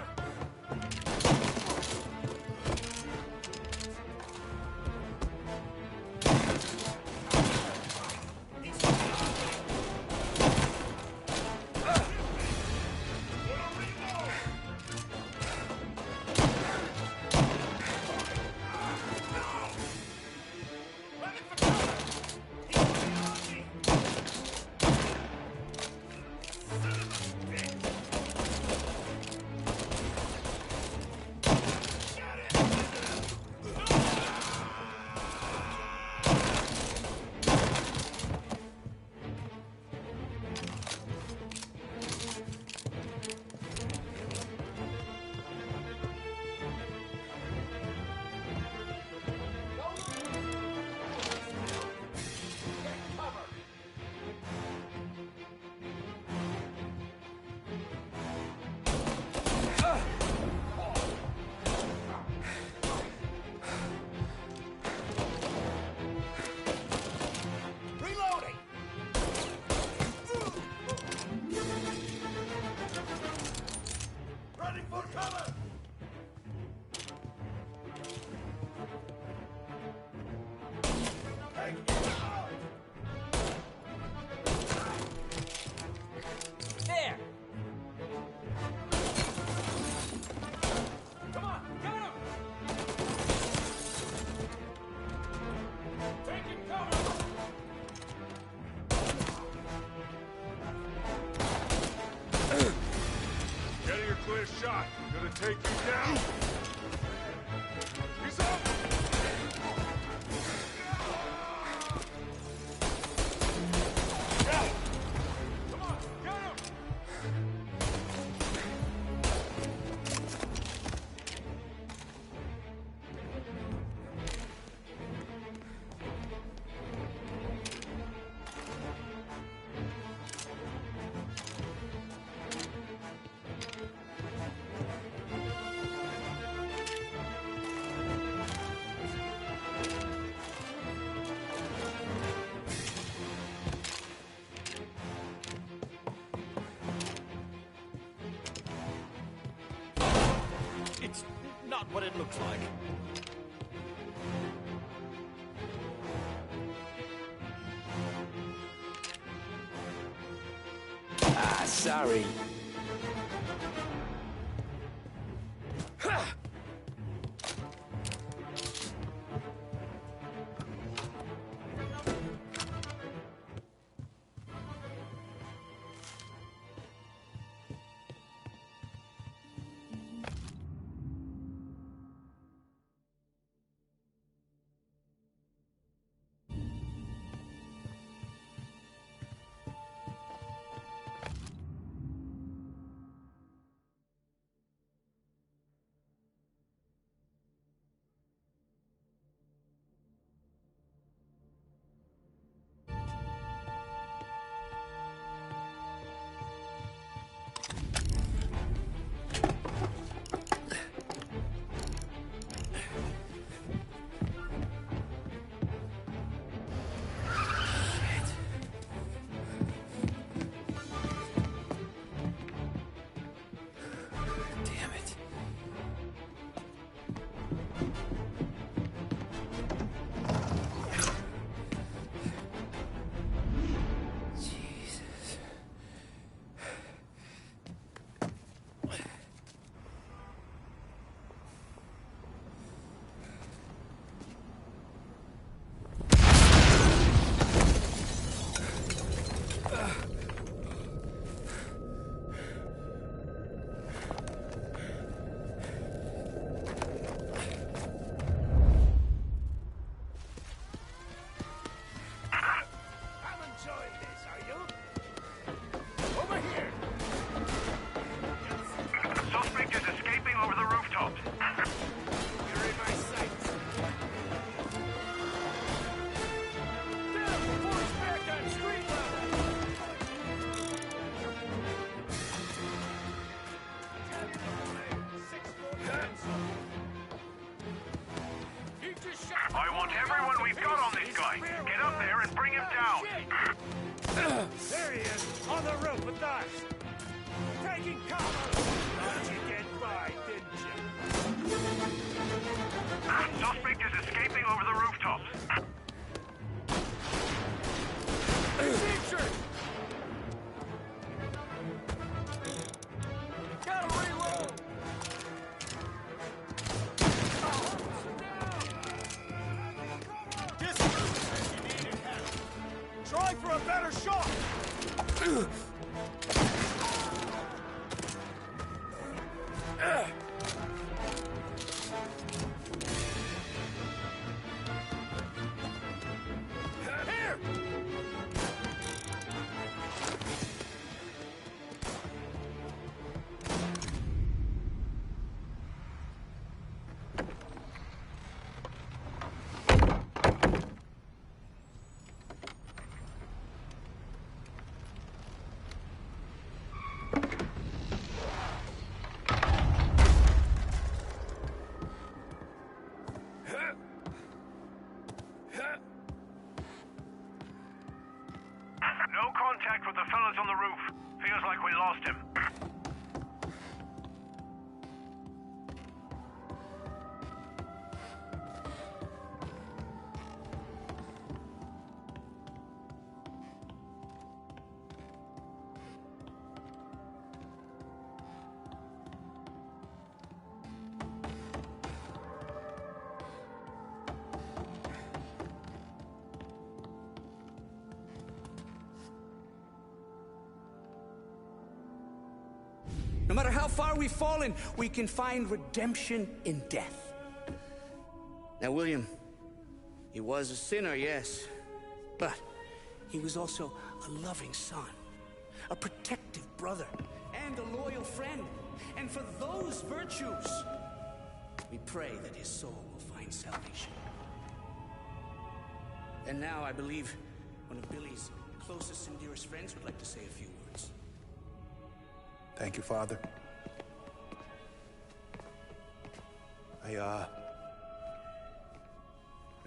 [SPEAKER 16] Reloading!
[SPEAKER 15] Running for cover!
[SPEAKER 16] There! Come on, get him!
[SPEAKER 15] Taking cover! Getting a clear shot. Gonna take you down. He's up! Yeah. Come on, get him!
[SPEAKER 17] It's not what it looks like.
[SPEAKER 1] Ah, sorry.
[SPEAKER 15] the roof with us. Taking cover. Thought you'd get by, didn't you?
[SPEAKER 8] Suspect is escaping over the rooftops.
[SPEAKER 15] It's injured. Gotta reload. Try for a better shot! Here!
[SPEAKER 8] No contact with the fellas on the roof. Feels like we lost him.
[SPEAKER 12] No matter how far we've fallen, we can find redemption in death. Now, William, he was a sinner, yes, but he was also a loving son, a protective brother, and a loyal friend. And for those virtues, we pray that his soul will find salvation. And now I believe one of Billy's closest and dearest friends would like to say a few words.
[SPEAKER 4] Thank you, Father. I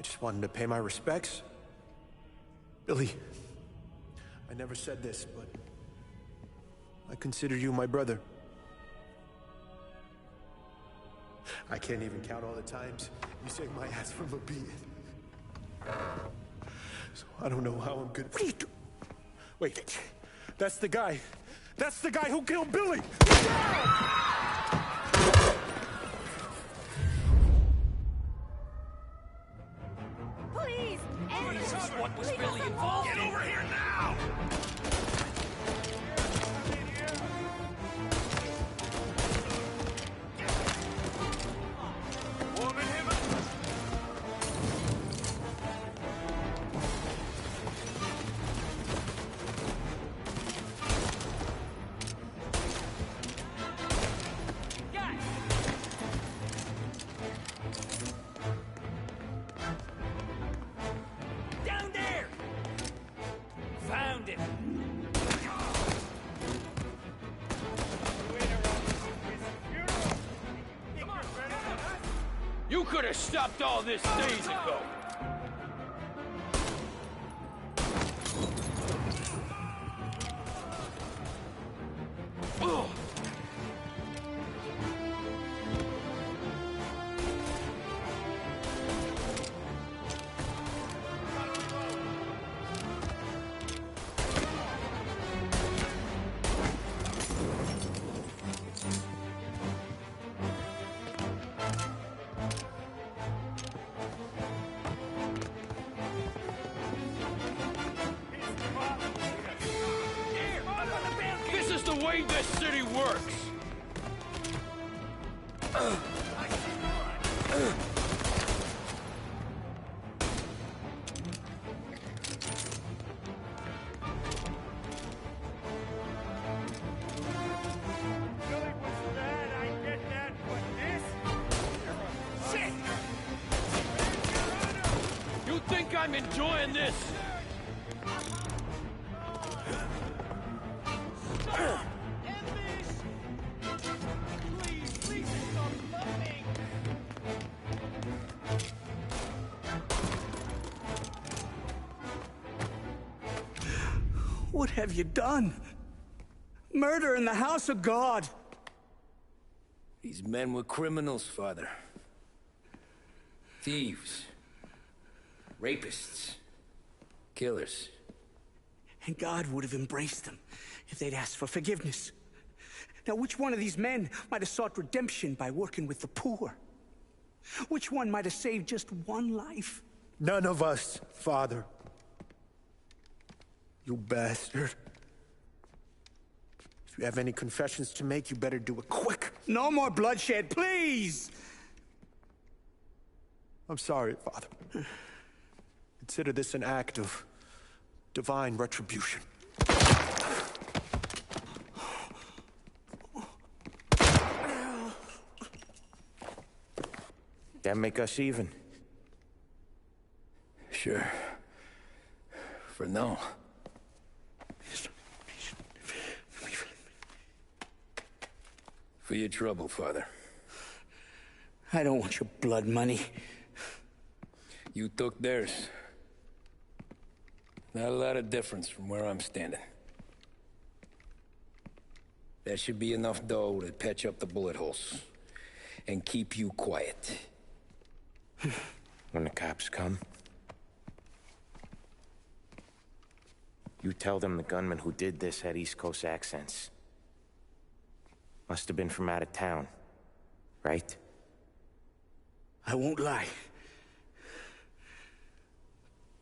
[SPEAKER 4] just wanted to pay my respects. Billy, I never said this, but I consider you my brother. I can't even count all the times you saved my ass from a beating. So I don't know how I'm good. What are you doing? Wait, that's the guy. That's the guy who killed Billy!
[SPEAKER 23] Please!
[SPEAKER 15] What was Billy involved in? Get over here now! Woman him up! Down there! Found him!
[SPEAKER 17] You could have stopped all this days ago. Ugh. This is the way this city works. You think I'm enjoying this?
[SPEAKER 12] What have you done? Murder in the house of God.
[SPEAKER 1] These men were criminals, Father. Thieves. Rapists. Killers.
[SPEAKER 12] And God would have embraced them if they'd asked for forgiveness. Now, which one of these men might have sought redemption by working with the poor? Which one might have saved just one life?
[SPEAKER 4] None of us, Father. You bastard. If you have any confessions to make, you better do it quick.
[SPEAKER 12] No more bloodshed, please!
[SPEAKER 4] I'm sorry, Father. Consider this an act of divine retribution.
[SPEAKER 11] That make us even?
[SPEAKER 1] Sure. For now. For your trouble, Father.
[SPEAKER 12] I don't want your blood money.
[SPEAKER 1] You took theirs. Not a lot of difference from where I'm standing. That should be enough dough to patch up the bullet holes. And keep you quiet.
[SPEAKER 11] When the cops come, you tell them the gunman who did this had East Coast accents. Must have been from out of town, right?
[SPEAKER 12] I won't lie.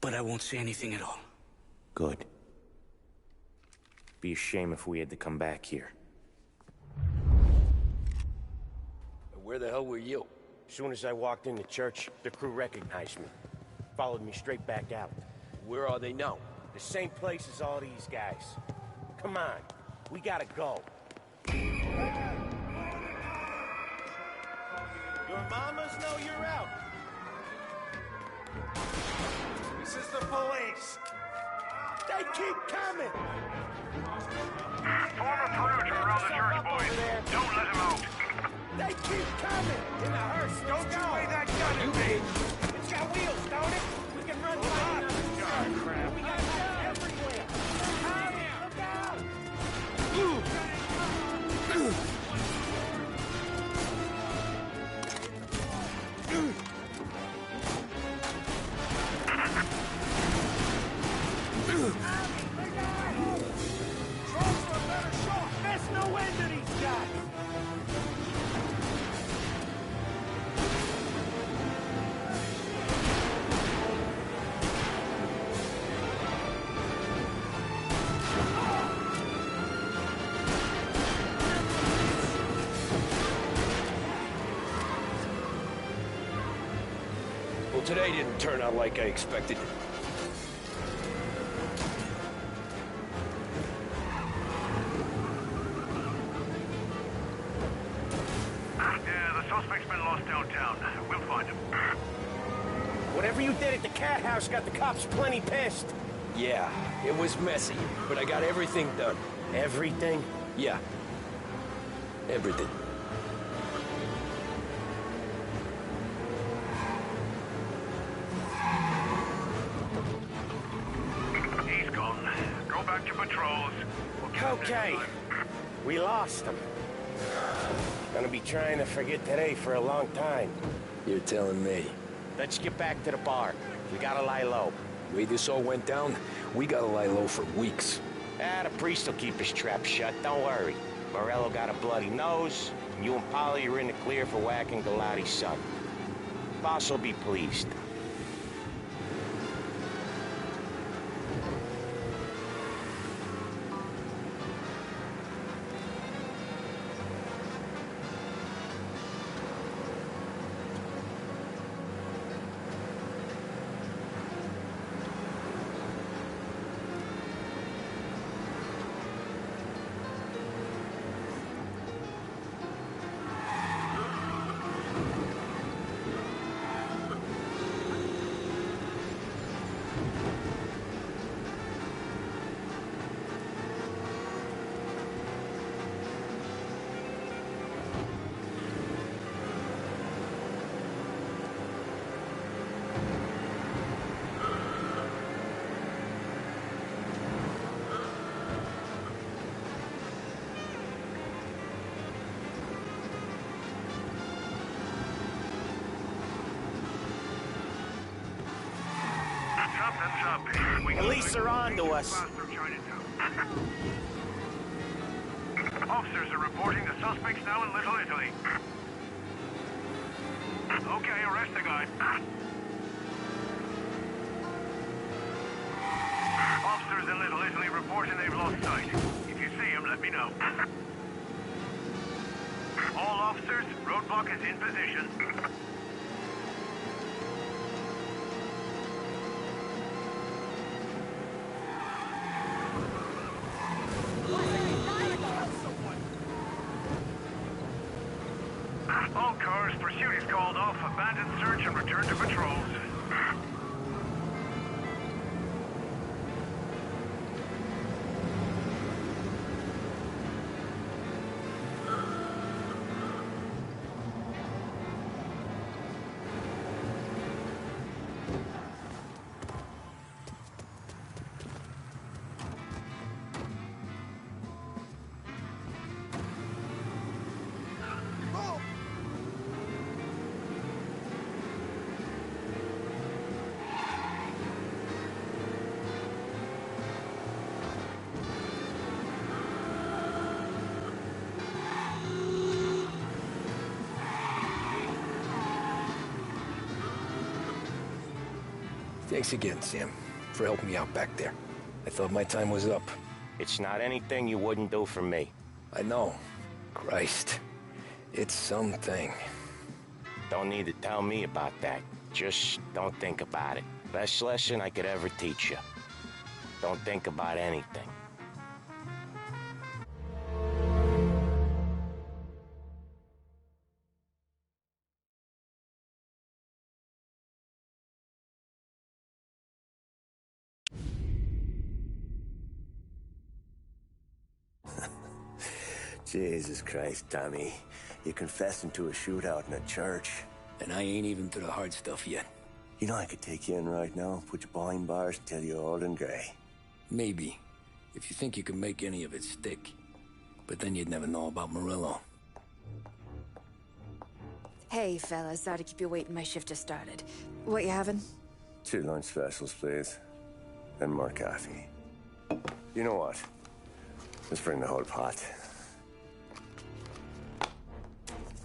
[SPEAKER 12] But I won't say anything at all.
[SPEAKER 11] Good. Be a shame if we had to come back here.
[SPEAKER 1] Where the hell were you?
[SPEAKER 13] As soon as I walked in the church, the crew recognized me. Followed me straight back out.
[SPEAKER 17] Where are they now?
[SPEAKER 13] The same place as all these guys. Come on, we gotta go. Your mamas know you're out. This is the police. They keep coming.
[SPEAKER 8] Form a perimeter around the church, boys. Don't let him out.
[SPEAKER 13] They keep coming. In the hearse. Don't you weigh that gun at me. It's got wheels, don't it? We can run by it. God, crap. We got guns everywhere. Look out. Drones are a better shot. There's no end to these guys.
[SPEAKER 17] Well, today didn't turn out like I expected.
[SPEAKER 8] Yeah, the suspect's been lost downtown. We'll find him.
[SPEAKER 13] Whatever you did at the cat house got the cops plenty pissed.
[SPEAKER 17] Yeah, it was messy, but I got everything done.
[SPEAKER 13] Everything?
[SPEAKER 17] Yeah. Everything.
[SPEAKER 8] He's gone. Go back to patrols. We'll get him next
[SPEAKER 13] Okay.
[SPEAKER 8] time.
[SPEAKER 13] We lost him. Gonna be trying to forget today for a long time.
[SPEAKER 17] You're telling me.
[SPEAKER 13] Let's get back to the bar. We gotta lie low.
[SPEAKER 17] The way this all went down, we gotta lie low for weeks.
[SPEAKER 13] The priest will keep his trap shut, don't worry. Morello got a bloody nose, and you and Polly are in the clear for whacking Galati's son. Boss will be pleased.
[SPEAKER 11] Police are on to us.
[SPEAKER 8] Officers are reporting the suspects now in Little Italy. Okay, arrest the guy. Officers in Little Italy reporting they've lost sight. If you see him, let me know. All officers, roadblock is in position. All cars, pursuit is called off. Abandon search and return to patrols.
[SPEAKER 1] Thanks again, Sam, for helping me out back there. I thought my time was up.
[SPEAKER 11] It's not anything you wouldn't do for me.
[SPEAKER 1] I know. Christ. It's something.
[SPEAKER 11] Don't need to tell me about that. Just don't think about it. Best lesson I could ever teach you. Don't think about anything.
[SPEAKER 9] Jesus Christ, Tommy. You're confessing to a shootout in a church.
[SPEAKER 1] And I ain't even to the hard stuff yet.
[SPEAKER 9] You know I could take you in right now, put you behind bars and tell you old and grey.
[SPEAKER 1] Maybe. If you think you can make any of it stick. But then you'd never know about Murillo.
[SPEAKER 14] Hey, fellas. Sorry to keep you waiting. My shift just started. What you having?
[SPEAKER 9] 2 lunch specials, please. And more coffee. You know what? Let's bring the whole pot.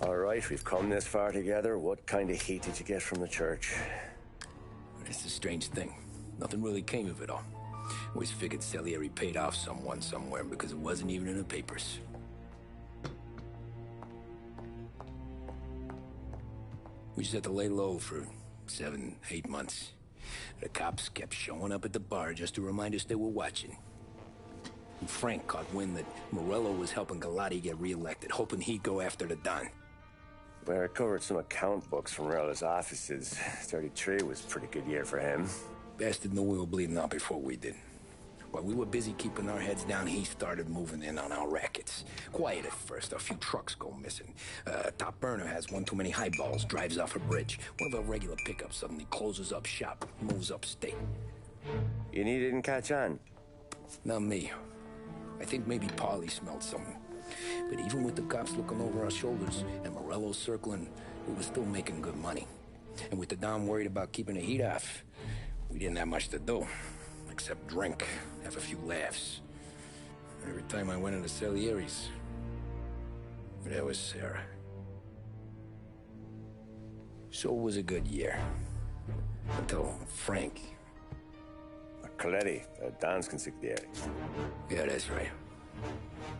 [SPEAKER 9] All right, we've come this far together. What kind of heat did you get from the church?
[SPEAKER 1] It's a strange thing. Nothing really came of it all. Always figured Salieri paid off someone somewhere because it wasn't even in the papers. We just had to lay low for 7, 8 months. The cops kept showing up at the bar just to remind us they were watching. And Frank caught wind that Morello was helping Galati get reelected, hoping he'd go after the Don.
[SPEAKER 9] Well, I recovered some account books from Morello's offices. 33 was a pretty good year for him.
[SPEAKER 1] Bastard knew we were bleeding out before we did. While we were busy keeping our heads down, he started moving in on our rackets. Quiet at first, a few trucks go missing. Top burner has one too many highballs, drives off a bridge. One of our regular pickups suddenly closes up shop, moves upstate.
[SPEAKER 9] And he didn't catch on?
[SPEAKER 1] Not me. I think maybe Paulie smelled something. But even with the cops looking over our shoulders and Morello circling, we were still making good money. And with the Dom worried about keeping the heat off, we didn't have much to do. Except drink, have a few laughs. Every time I went into Salieri's, there was Sarah. So it was a good year. Until Frank.
[SPEAKER 9] Coletti, Don's consigliere.
[SPEAKER 1] Yeah, that's right.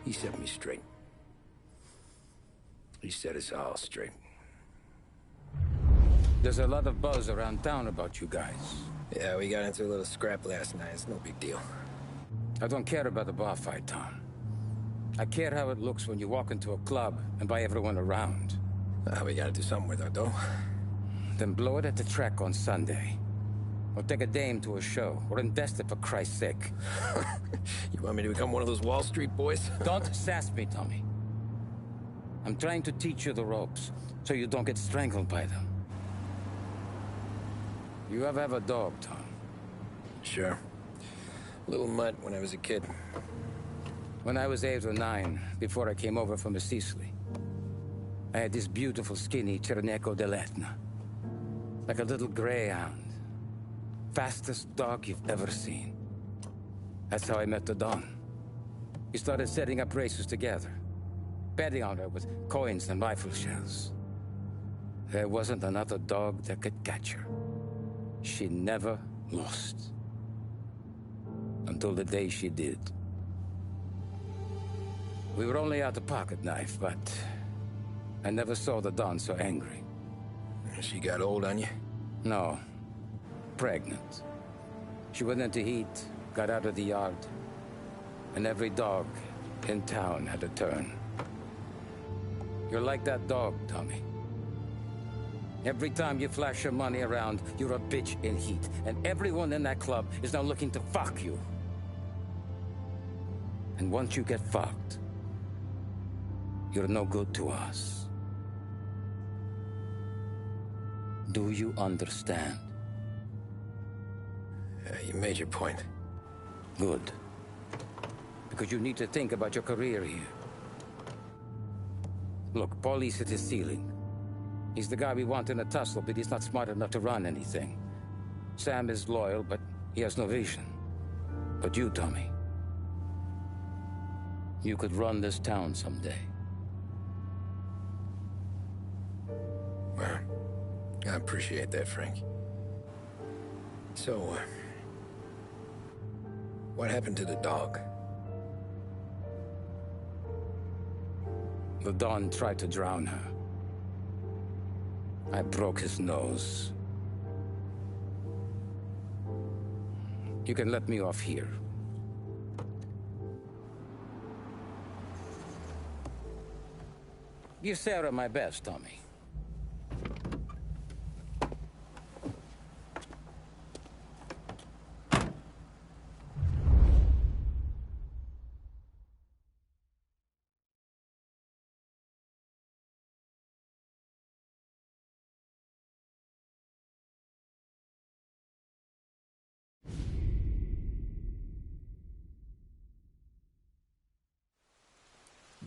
[SPEAKER 1] He set me straight. He set us all straight.
[SPEAKER 10] There's a lot of buzz around town about you guys.
[SPEAKER 1] Yeah, we got into a little scrap last night. It's no big deal.
[SPEAKER 10] I don't care about the bar fight, Tom. I care how it looks when you walk into a club and buy everyone around.
[SPEAKER 1] We gotta do something with our dough.
[SPEAKER 10] Then blow it at the track on Sunday. Or take a dame to a show. Or invest it for Christ's sake.
[SPEAKER 1] You want me to become one of those Wall Street boys?
[SPEAKER 10] Don't sass me, Tommy. I'm trying to teach you the ropes, so you don't get strangled by them. You ever have a dog, Tom?
[SPEAKER 1] Sure. Little mutt when I was a kid.
[SPEAKER 10] When I was 8 or 9, before I came over from Sicily, I had this beautiful skinny Cerneco dell'Etna. Like a little greyhound. Fastest dog you've ever seen. That's how I met the Don. We started setting up races together, betting on her with coins and rifle shells. There wasn't another dog that could catch her. She never lost. Until the day she did. We were only out a pocket knife, but I never saw the Don so angry.
[SPEAKER 1] She got old on you?
[SPEAKER 10] No. Pregnant. She went into heat, got out of the yard, and every dog in town had a turn. You're like that dog, Tommy. Every time you flash your money around, you're a bitch in heat, and everyone in that club is now looking to fuck you. And once you get fucked, you're no good to us. Do you understand?
[SPEAKER 1] You made your point.
[SPEAKER 10] Good. Because you need to think about your career here. Look, Paulie's at his ceiling. He's the guy we want in a tussle, but he's not smart enough to run anything. Sam is loyal, but he has no vision. But you, Tommy, you could run this town someday.
[SPEAKER 1] Well, I appreciate that, Frank. So, what happened to the dog?
[SPEAKER 10] The Don tried to drown her. I broke his nose. You can let me off here. Give Sarah my best, Tommy.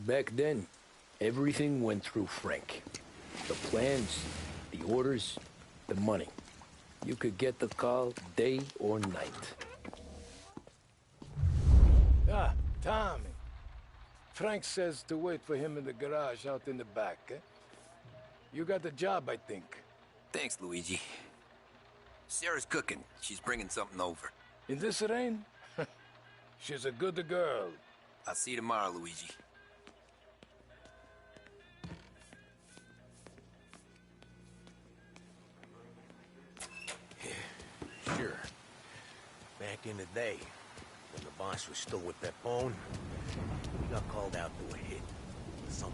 [SPEAKER 1] Back then, everything went through Frank. The plans, the orders, the money. You could get the call day or night.
[SPEAKER 5] Ah, Tommy. Frank says to wait for him in the garage out in the back, eh? You got the job, I think.
[SPEAKER 18] Thanks, Luigi. Sarah's cooking. She's bringing something over.
[SPEAKER 5] In this rain? She's a good girl.
[SPEAKER 18] I'll see you tomorrow, Luigi.
[SPEAKER 6] Sure. Back in the day, when the boss was still with that bone, we got called out to a hit. Some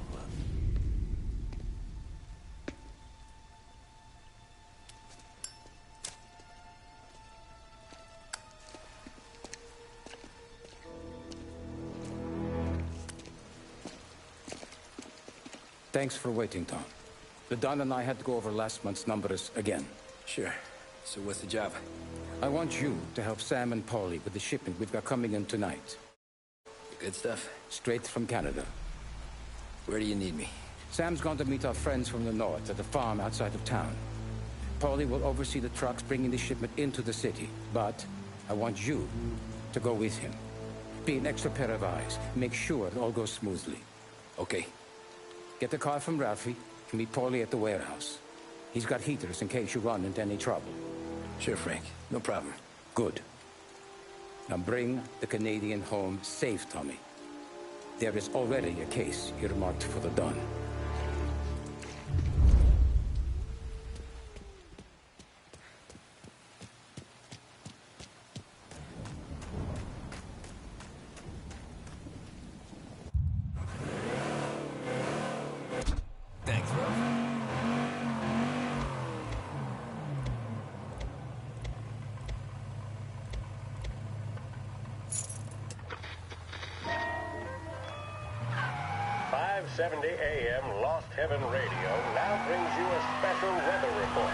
[SPEAKER 10] Thanks for waiting, Tom. The Don and I had to go over last month's numbers again.
[SPEAKER 1] Sure. So what's the job?
[SPEAKER 10] I want you to help Sam and Paulie with the shipment we've got coming in tonight.
[SPEAKER 1] The good stuff?
[SPEAKER 10] Straight from Canada.
[SPEAKER 1] Where do you need me?
[SPEAKER 10] Sam's going to meet our friends from the north at the farm outside of town. Paulie will oversee the trucks bringing the shipment into the city. But I want you to go with him. Be an extra pair of eyes. Make sure it all goes smoothly.
[SPEAKER 1] Okay.
[SPEAKER 10] Get the car from Ralphie and meet Paulie at the warehouse. He's got heaters in case you run into any trouble.
[SPEAKER 1] Sure, Frank. No problem.
[SPEAKER 10] Good. Now bring the Canadian home safe, Tommy. There is already a case earmarked for the Don.
[SPEAKER 18] Thanks, Ralph.
[SPEAKER 19] .70 AM Lost Heaven Radio now brings you a special weather report.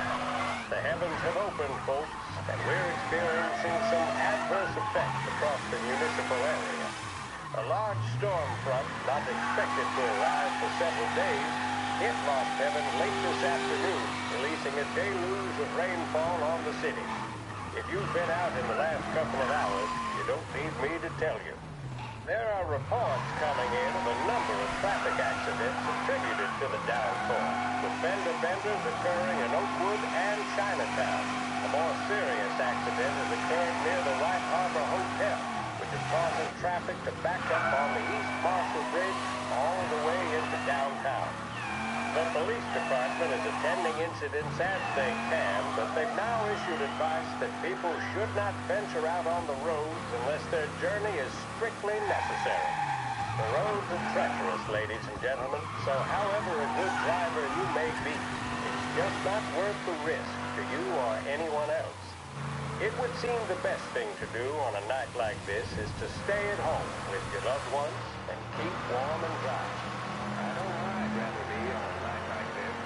[SPEAKER 19] The heavens have opened, folks, and we're experiencing some adverse effects across the municipal area. A large storm front, not expected to arrive for several days, hit Lost Heaven late this afternoon, releasing a deluge of rainfall on the city. If you've been out in the last couple of hours, you don't need me to tell you. There are reports coming in of a number of traffic accidents attributed to the downpour, with fender benders occurring in Oakwood and Chinatown. A more serious accident has occurred near the White Harbor Hotel, which is causing traffic to back up on the East Marshall Bridge all the way into downtown. The police department is attending incidents as they can, but they've now issued advice that people should not venture out on the roads unless their journey is strictly necessary. The roads are treacherous, ladies and gentlemen, so however a good driver you may be, it's just not worth the risk to you or anyone else. It would seem the best thing to do on a night like this is to stay at home with your loved ones and keep warm and dry. I don't know I'd rather be on a night like this.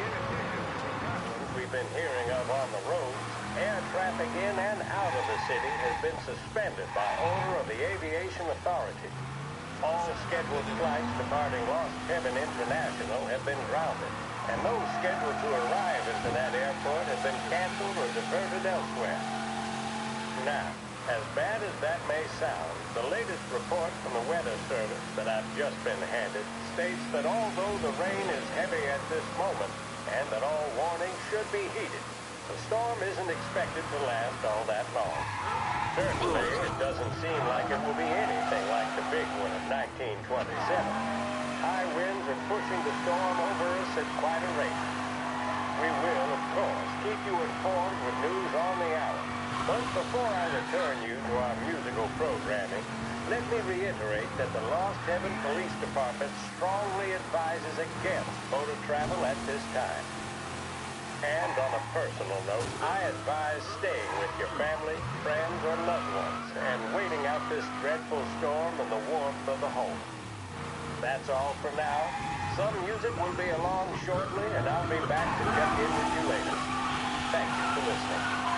[SPEAKER 19] In addition to the problems we've been hearing of on the roads, air traffic in and out of the city has been suspended by order of the Aviation Authority. All scheduled flights departing Lost Heaven International have been grounded, and those scheduled to arrive into that airport have been canceled or diverted elsewhere. Now, as bad as that may sound, the latest report from the Weather Service that I've just been handed states that although the rain is heavy at this moment, and that all warnings should be heeded, the storm isn't expected to last all that long. Certainly, it doesn't seem like it will be anything like the big one of 1927. High winds are pushing the storm over us at quite a rate. We will, of course, keep you informed with news on the hour. But before I return you to our musical programming, let me reiterate that the Lost Heaven Police Department strongly advises against motor travel at this time. And on a personal note, I advise staying with your family, friends, or loved ones and waiting out this dreadful storm in the warmth of the home. That's all for now. Some music will be along shortly, and I'll be back to check in with you later. Thank you for listening.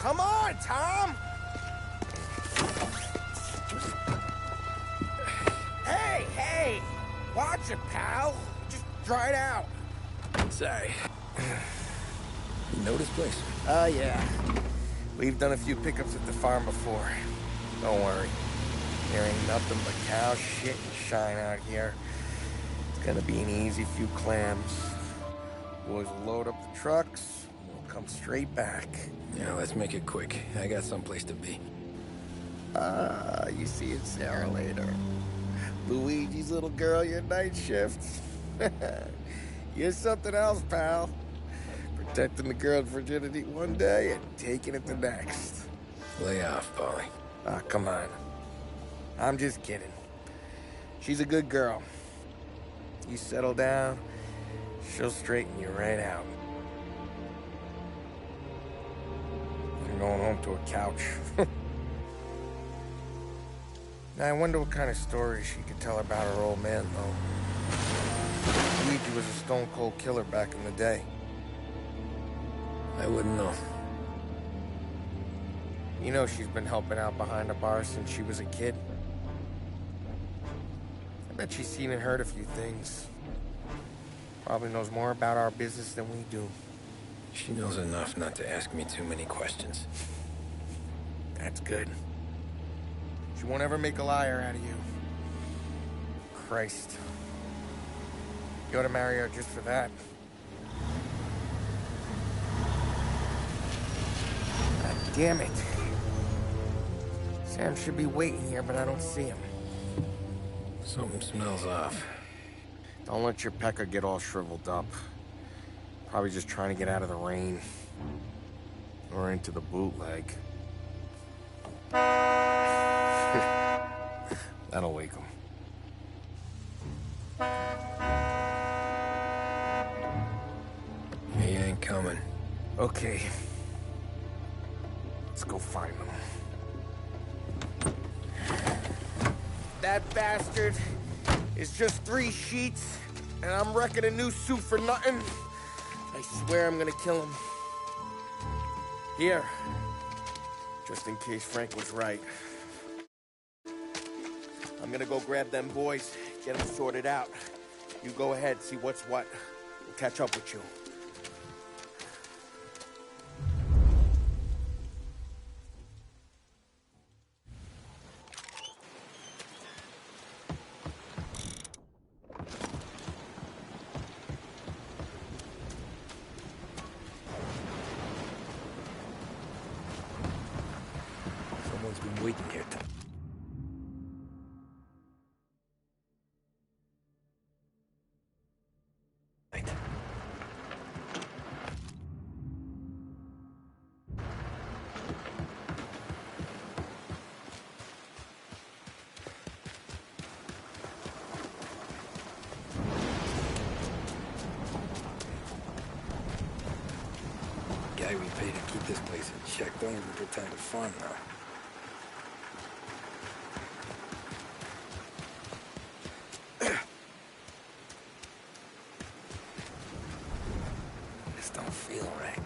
[SPEAKER 16] Come on, Tom! Hey, hey! Watch it, pal. Just dry it out.
[SPEAKER 1] Sorry. You know this place?
[SPEAKER 3] Yeah. We've done a few pickups at the farm before. Don't worry. There ain't nothing but cow shit and shine out here. It's gonna be an easy few clams. Boys will load up the trucks, and we'll come straight back.
[SPEAKER 1] Yeah, let's make it quick. I got someplace to be.
[SPEAKER 3] You see it, Sarah, later. Luigi's little girl, your night shift. You're something else, pal. Protecting the girl's virginity one day and taking it the next.
[SPEAKER 1] Lay off, Polly.
[SPEAKER 3] Come on. I'm just kidding. She's a good girl. You settle down, she'll straighten you right out. I'm going home to a couch. Now, I wonder what kind of stories she could tell about her old man, though. Luigi was a stone-cold killer back in the day.
[SPEAKER 1] I wouldn't know.
[SPEAKER 3] You know she's been helping out behind the bar since she was a kid. I bet she's seen and heard a few things. Probably knows more about our business than we do.
[SPEAKER 1] She knows enough not to ask me too many questions.
[SPEAKER 3] That's good. She won't ever make a liar out of you. Christ. You ought to marry her just for that. God damn it. Sam should be waiting here, but I don't see him.
[SPEAKER 1] Something smells off.
[SPEAKER 3] Don't let your pecker get all shriveled up. Probably just trying to get out of the rain. Or into the bootleg. That'll wake him.
[SPEAKER 1] He ain't coming.
[SPEAKER 3] Okay. Let's go find him. That bastard is just 3 sheets, and I'm wrecking a new suit for nothing. I swear I'm gonna kill him. Here. Just in case Frank was right. I'm gonna go grab them boys, get them sorted out. You go ahead, see what's what. We'll catch up with you.
[SPEAKER 1] Someone's been waiting here. Guy we pay to keep this place in check. Don't even pretend to farm now. This don't feel right.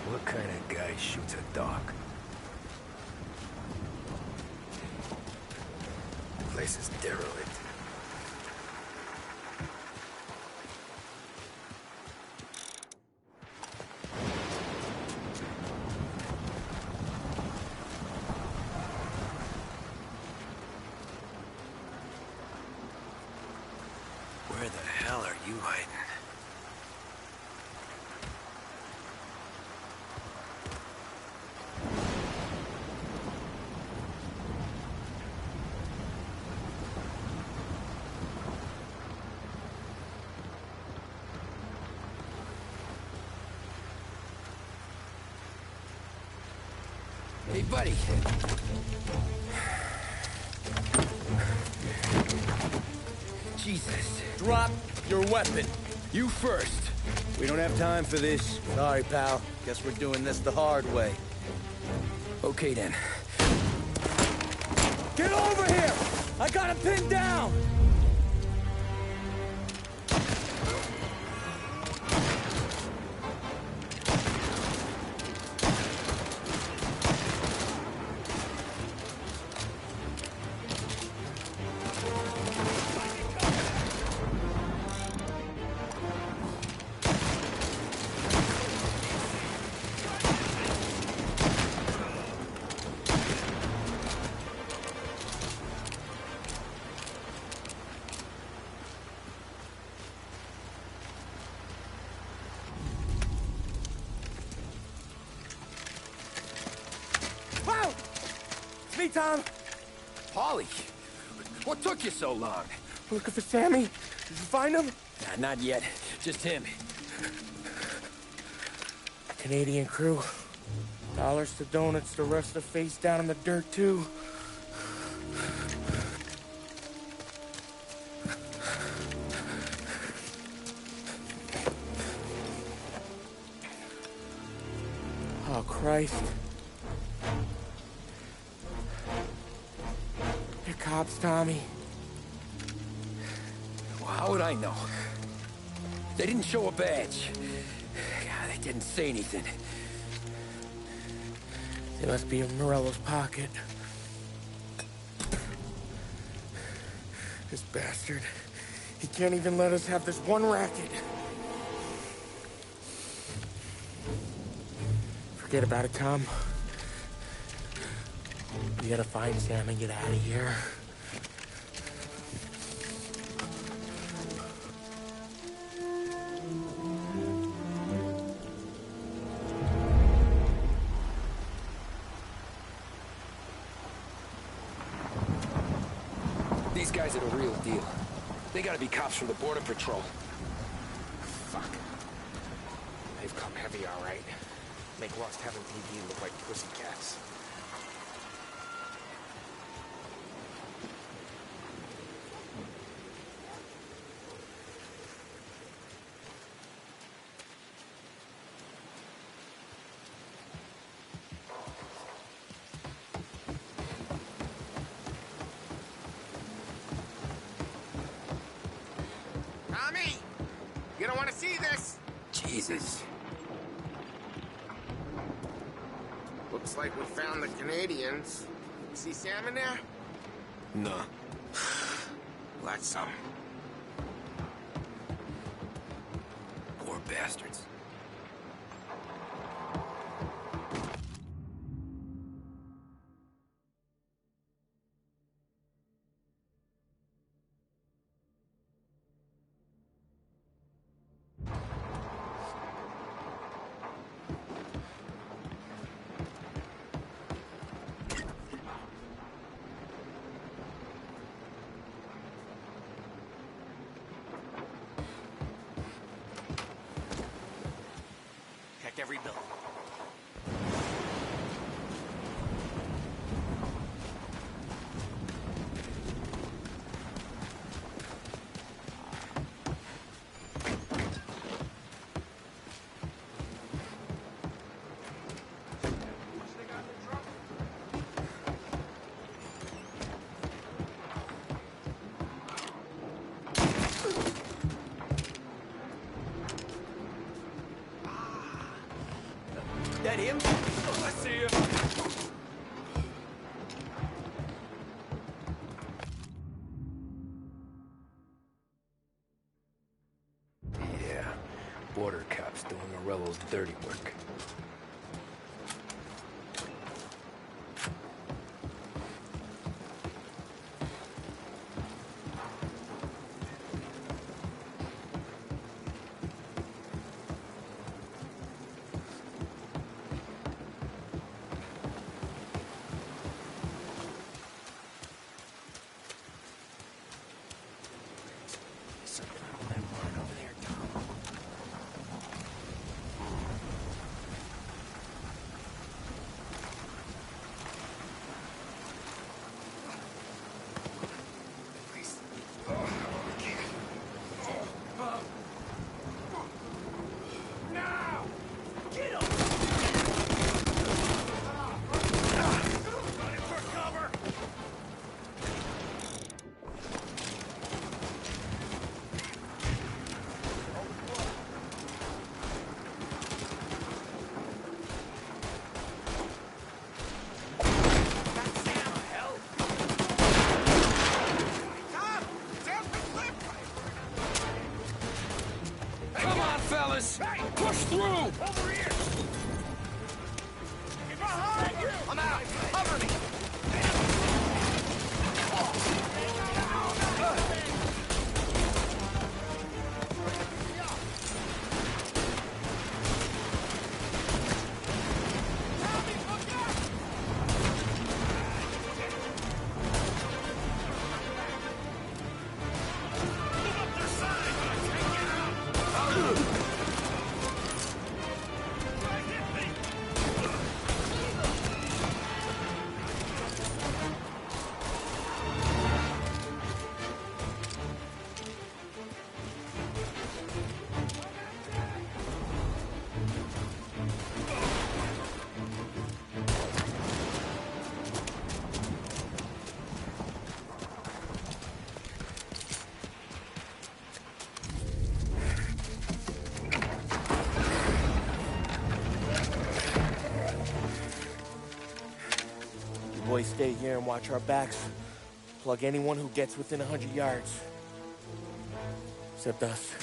[SPEAKER 1] What kind of guy shoots a dog? The place is derelict. Where the hell are you hiding? Hey, buddy. Jesus.
[SPEAKER 3] Drop your weapon.
[SPEAKER 1] You first.
[SPEAKER 12] We don't have time for this. Sorry, pal. Guess we're doing this the hard way.
[SPEAKER 1] Okay, then.
[SPEAKER 12] Get over here! I got him pinned down!
[SPEAKER 3] Wow! It's me, Tom.
[SPEAKER 1] Paulie, what took you so long?
[SPEAKER 3] Looking for Sammy. Did you find him?
[SPEAKER 1] Nah, not yet. Just him.
[SPEAKER 3] Canadian crew. Dollars to donuts, the rest of face down in the dirt, too. Oh, Christ. They're cops, Tommy.
[SPEAKER 1] Well, how would I know? They didn't show a badge. God, they didn't say anything.
[SPEAKER 3] They must be in Morello's pocket. This bastard. He can't even let us have this one racket. Forget about it, Tom. We gotta find Sam and get out of here.
[SPEAKER 1] guys are the real deal. They gotta be cops from the Border Patrol.
[SPEAKER 12] Fuck. They've come heavy, all right. Make Lost Heaven TV look like pussycats.
[SPEAKER 16] Tommy! You don't want to see this!
[SPEAKER 1] Jesus.
[SPEAKER 16] Looks like we found the Canadians. See Sam in there?
[SPEAKER 1] No.
[SPEAKER 18] That's some. Poor bastards.
[SPEAKER 12] Check every building.
[SPEAKER 13] That him? I see you.
[SPEAKER 1] Yeah. Border cops doing Morello's dirty work.
[SPEAKER 13] Push through! Over here! Get behind you! I'm out! Cover me!
[SPEAKER 3] Boys, stay here and watch our backs. Plug anyone who gets within 100 yards. Except us.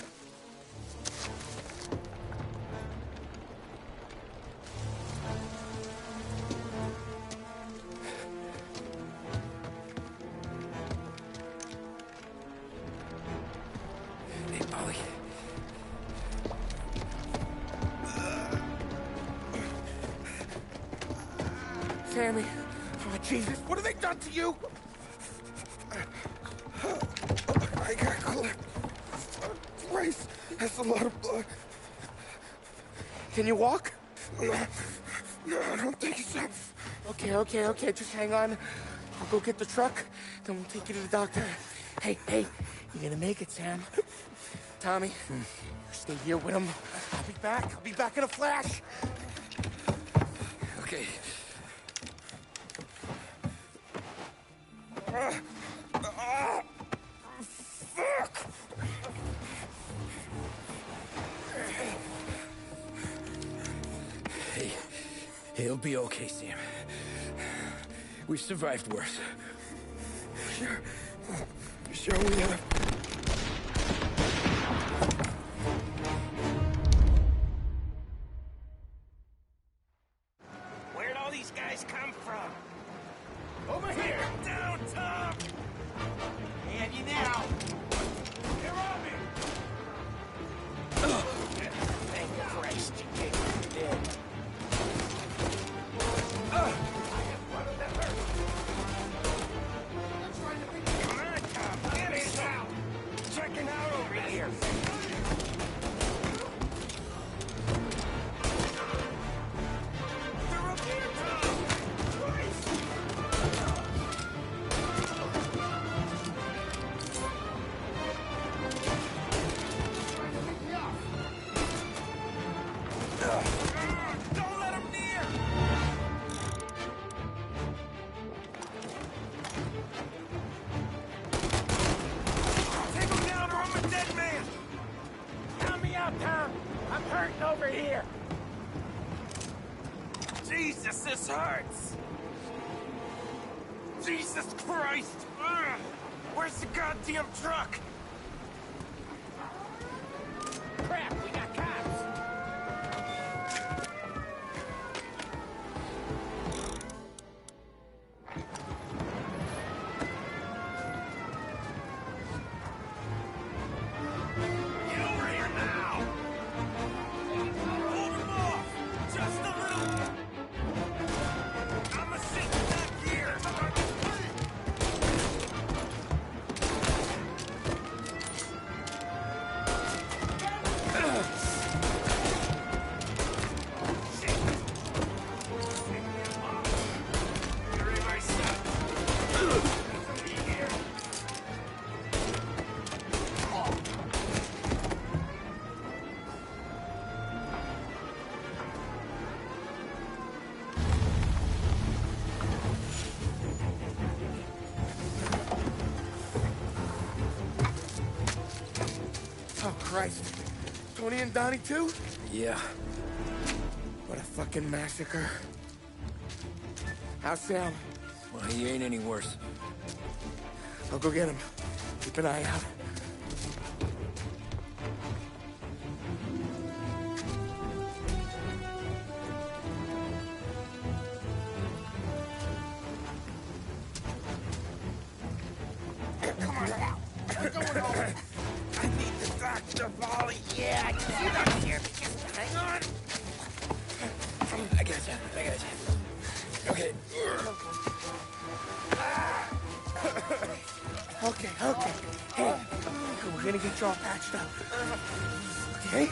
[SPEAKER 1] Hey, Polly.
[SPEAKER 3] Sammy. Oh, Jesus, what have they done to you? That's a lot of blood. Can you walk? No, I don't think so. Okay. Just hang on. I'll go get the truck, then we'll take you to the doctor. Hey, you're gonna make it, Sam. Tommy, stay here with him. I'll be back in a flash.
[SPEAKER 1] Okay.
[SPEAKER 3] Fuck!
[SPEAKER 1] Hey, he'll be okay, Sam. We've survived worse.
[SPEAKER 3] Sure we have.
[SPEAKER 13] Where'd all these guys come from? Over here! Down, Tom! Have you now? You're on me! Thank Christ you came from dead. I have one of them hurt. Come on, Tom, get it out! Checking out over here. They're up here, Tom! Christ! Don't let him near! Take him down or I'm a dead man! Help me out, Tom! I'm hurting over here! Jesus, this hurts! Jesus Christ! Ugh. Where's the goddamn truck? Crap, we got cops! Get over here now! Hold him off! Just a little... I'ma sit back here!
[SPEAKER 3] Oh, Christ. Tony and Donnie, too?
[SPEAKER 1] Yeah.
[SPEAKER 3] What a fucking massacre. How's Sam?
[SPEAKER 1] Well, he ain't any worse.
[SPEAKER 3] I'll go get him. Keep an eye out.
[SPEAKER 13] Come on now! We're going home! I need the doctor, Molly! Yeah, you don't hear me! Just hang on!
[SPEAKER 1] I got you. Okay.
[SPEAKER 3] Okay. Hey, we're gonna get you all patched up. Okay?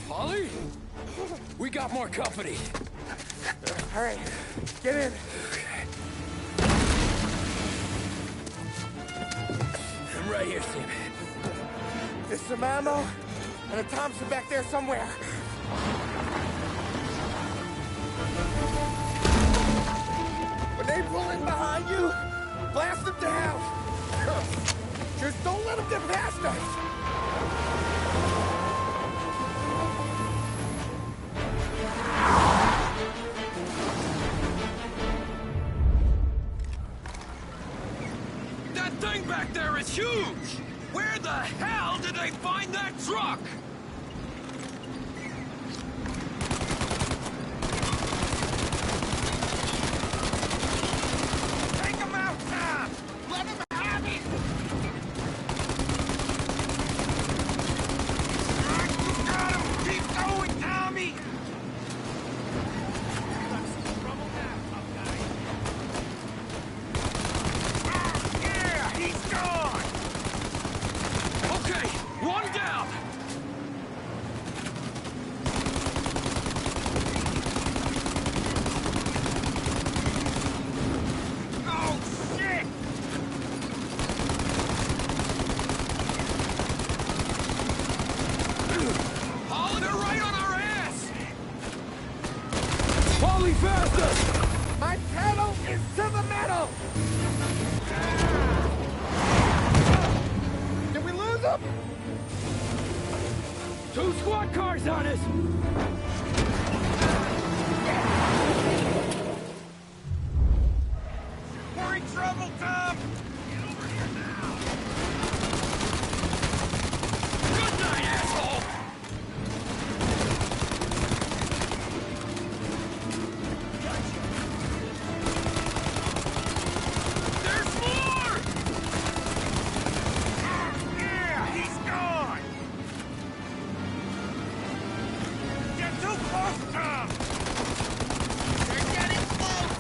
[SPEAKER 1] Holly? We got more company.
[SPEAKER 3] All right, get in.
[SPEAKER 1] I'm right here, Sam.
[SPEAKER 3] There's some ammo and a Thompson back there somewhere. When they pull in behind you, blast them down. Just don't let them get past us.
[SPEAKER 1] That thing back there is huge! Where the hell did they find that truck?
[SPEAKER 13] Take him out, Tom! Let him have it! You got him! Keep going, Tommy! You got some trouble now, tough guy.
[SPEAKER 1] 2 squad cars on us!
[SPEAKER 13] We're in trouble, Tom!
[SPEAKER 1] Get over here now! Good night, asshole! There's more!
[SPEAKER 13] Yeah, he's gone! Get too close, Tom! They're getting close!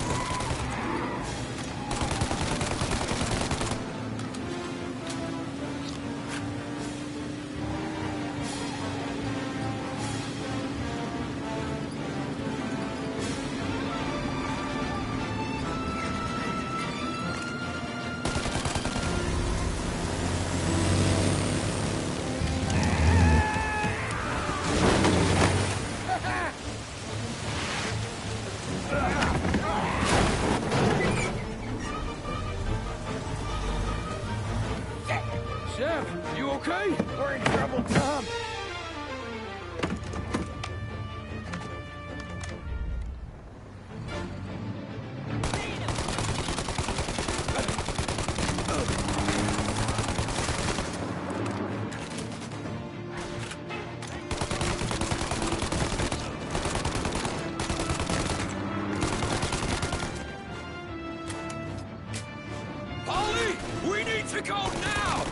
[SPEAKER 1] Sam, you okay?
[SPEAKER 13] We're in trouble, Tom!
[SPEAKER 1] Polly, we need to go now!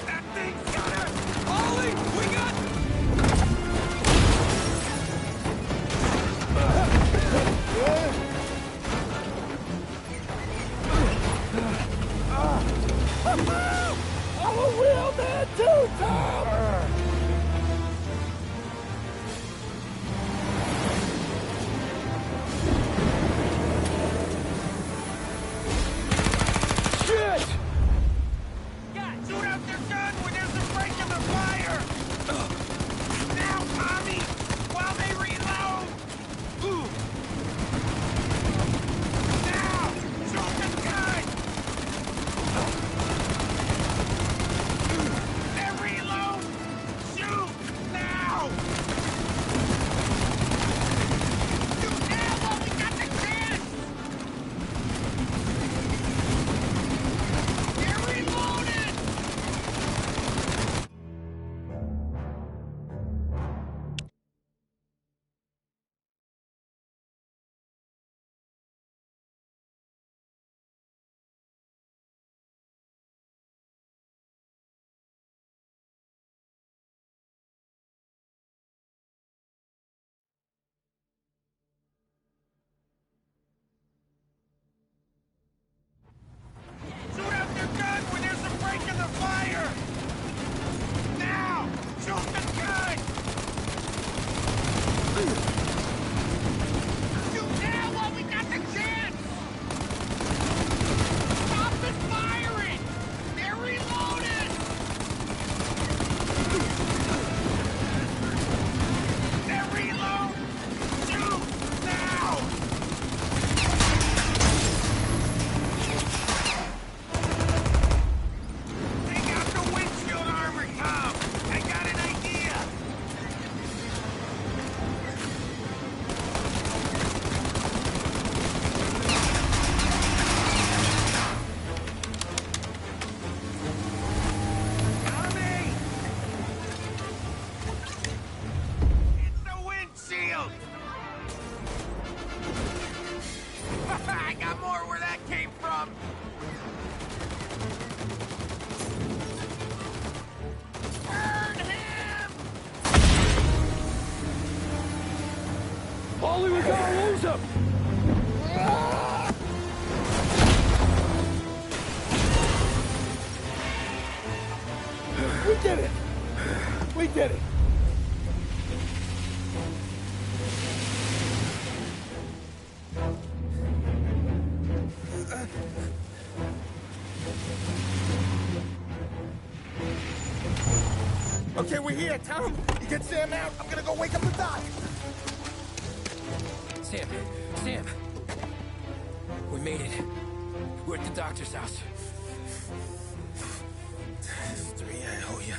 [SPEAKER 13] That thing's got us!
[SPEAKER 1] Polly, we got...
[SPEAKER 13] I'm a real man too, Tom!
[SPEAKER 1] Shit!
[SPEAKER 13] Shoot out their gun when there's a break in the fire! Now, Tommy! While they reload! Now! Shoot the gun! They're reload! Shoot! Now! Shoot now while we got the chance! They're reloaded! Shoot out their gun when there's a break in the fire! Now! Shoot the gun! Shoot now while we got the chance! Stop it firing! They're reloaded! They're reload! Shoot now! Take out the windshield armor, Tom! I got an idea! Tommy! It's the windshield! I got more where that came from! Burn him!
[SPEAKER 1] Polly, we gotta lose him!
[SPEAKER 13] We did it! We did it!
[SPEAKER 3] Okay, we're here, Tom. You get Sam out. I'm gonna go wake up the doc.
[SPEAKER 1] Sam. We made it. We're at the doctor's house.
[SPEAKER 3] 3, I owe you.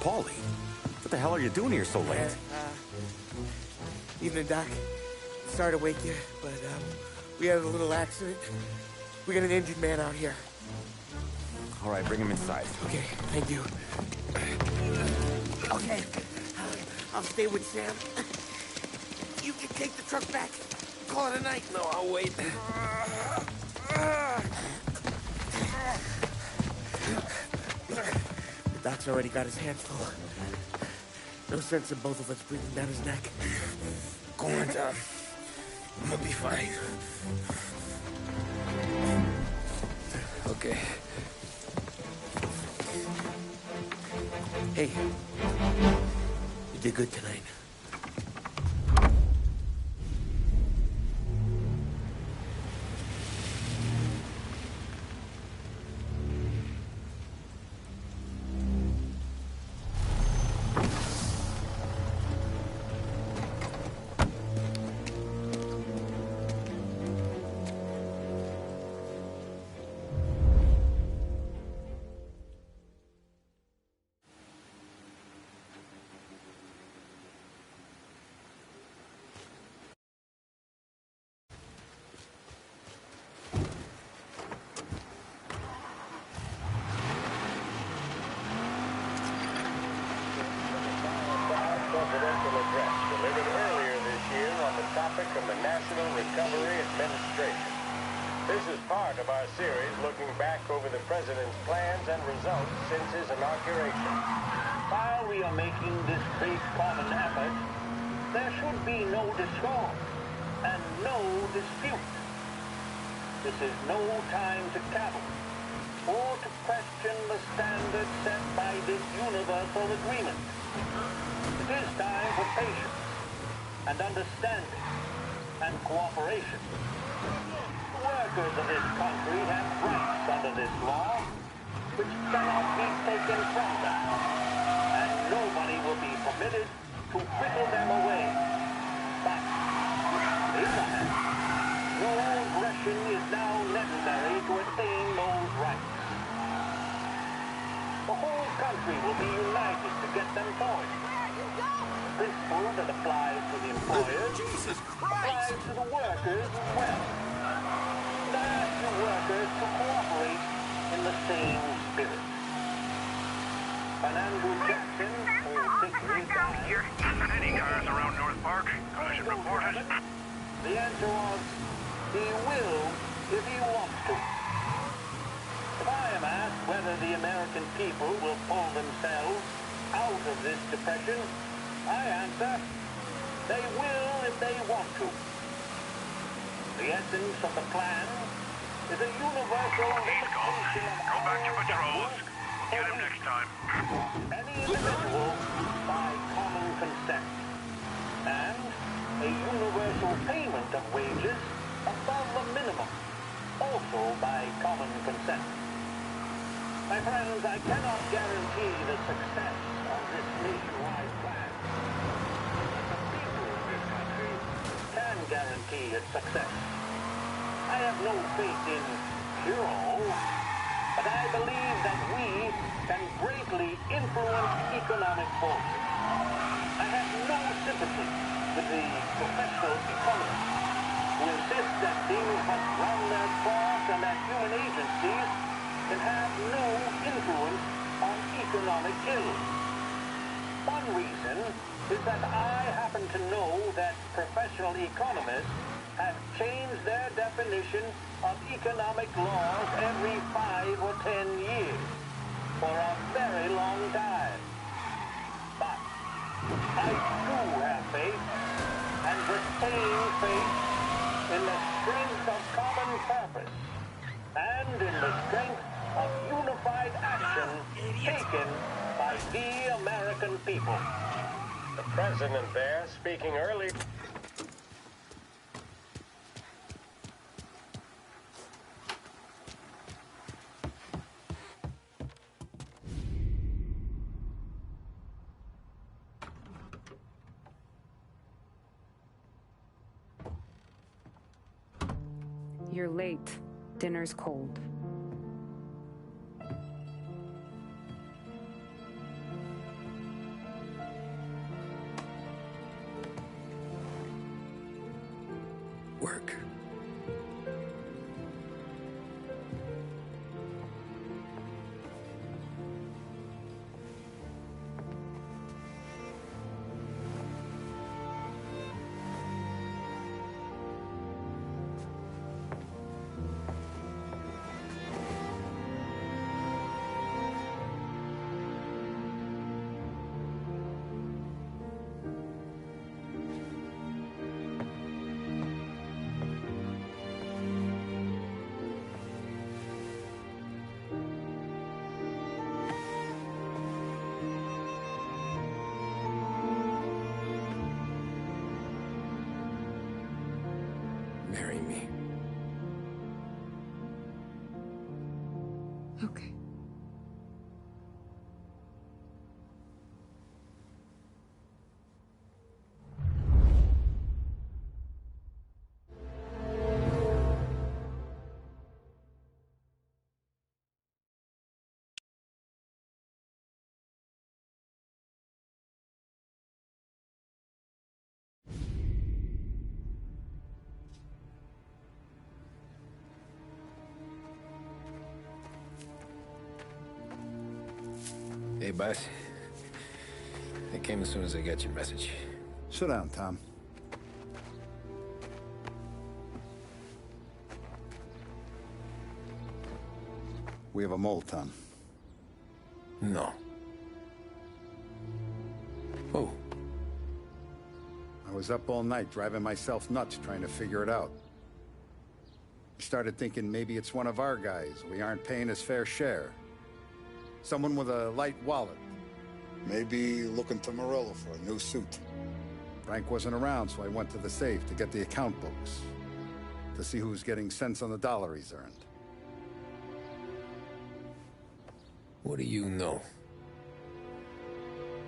[SPEAKER 7] Paulie, what the hell are you doing here so late?
[SPEAKER 3] Evening, Doc. Sorry to wake you, but we had a little accident. We got an injured man out here.
[SPEAKER 7] All right, bring him inside.
[SPEAKER 3] Okay, thank you. Okay, I'll stay with Sam. You can take the truck back. Call it a night.
[SPEAKER 1] No, I'll wait.
[SPEAKER 3] The doc's already got his hands full. No sense in both of us breathing down his neck.
[SPEAKER 1] Go on, Tom. I'm gonna be fine. Okay.
[SPEAKER 3] Hey, you did good tonight.
[SPEAKER 19] Presidential address delivered earlier this year on the topic of the National Recovery Administration. This is part of our series looking back over the president's plans and results since his inauguration.
[SPEAKER 20] While we are making this great common effort, there should be no discord and no dispute. This is no time to cavil or to question the standards set by this universal agreement. It is time for patience and understanding and cooperation. The workers of this country have rights under this law which cannot be taken from them, and nobody will be permitted to whittle them away. But, in the end, no aggression is now necessary to attain those rights. The whole country will be united to get them forward. The principle that applies to the employers applies to the workers as well. And I ask the workers to cooperate in the same spirit. When Andrew Jackson, who officially died,
[SPEAKER 8] Any cars around North Park? I should report it.
[SPEAKER 20] the answer was, he will if he wants to. If I am asked whether the American people will pull themselves out of this depression, I answer, they will if they want to. The essence of the plan is a universal limitation of
[SPEAKER 8] Go back to patrols. We'll get him next time.
[SPEAKER 20] any individual by common consent, and a universal payment of wages above the minimum, also by common consent. My friends, I cannot guarantee the success of this nationwide plan. But the people of this country can guarantee its success. I have no faith in cure-all, but I believe that we can greatly influence economic forces. I have no sympathy with the professional economists who insist that things must run their course and that human agencies can have no influence on economic ills. One reason is that I happen to know that professional economists have changed their definition of economic laws every 5 or 10 years for a very long time. But I do have faith and retain faith in the strength of common purpose and in the strength of unified action taken by the American people.
[SPEAKER 19] The president there speaking early.
[SPEAKER 2] You're late. Dinner's cold.
[SPEAKER 1] Work. Marry me.
[SPEAKER 2] Okay.
[SPEAKER 1] Hey, boss. I came as soon as I got your message.
[SPEAKER 21] Sit down, Tom. We have a mole, Tom.
[SPEAKER 1] No. Oh.
[SPEAKER 21] I was up all night driving myself nuts trying to figure it out. I started thinking maybe it's one of our guys. We aren't paying his fair share. Someone with a light wallet. Maybe looking to Morello for a new suit. Frank wasn't around, so I went to the safe to get the account books. To see who's getting cents on the dollar he's earned.
[SPEAKER 1] What do you know?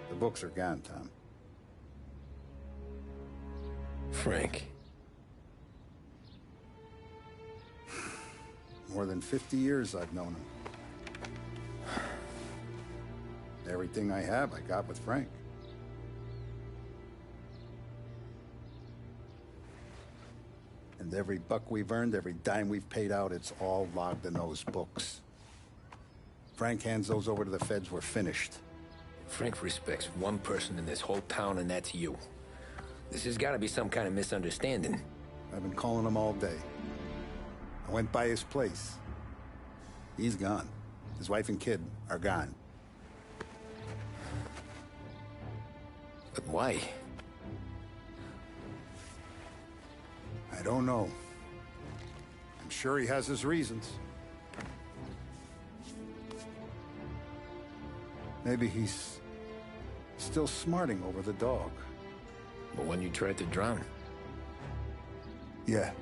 [SPEAKER 21] The books are gone, Tom.
[SPEAKER 1] Frank.
[SPEAKER 21] More than 50 years I've known him. Everything I have, I got with Frank. And every buck we've earned, every dime we've paid out, it's all logged in those books. Frank hands those over to the feds, we're finished.
[SPEAKER 1] Frank respects one person in this whole town, and that's you. This has got to be some kind of misunderstanding.
[SPEAKER 21] I've been calling him all day. I went by his place. He's gone. His wife and kid are gone.
[SPEAKER 1] But why?
[SPEAKER 21] I don't know. I'm sure he has his reasons. Maybe he's still smarting over the dog.
[SPEAKER 1] The one you tried to drown?
[SPEAKER 21] Yeah.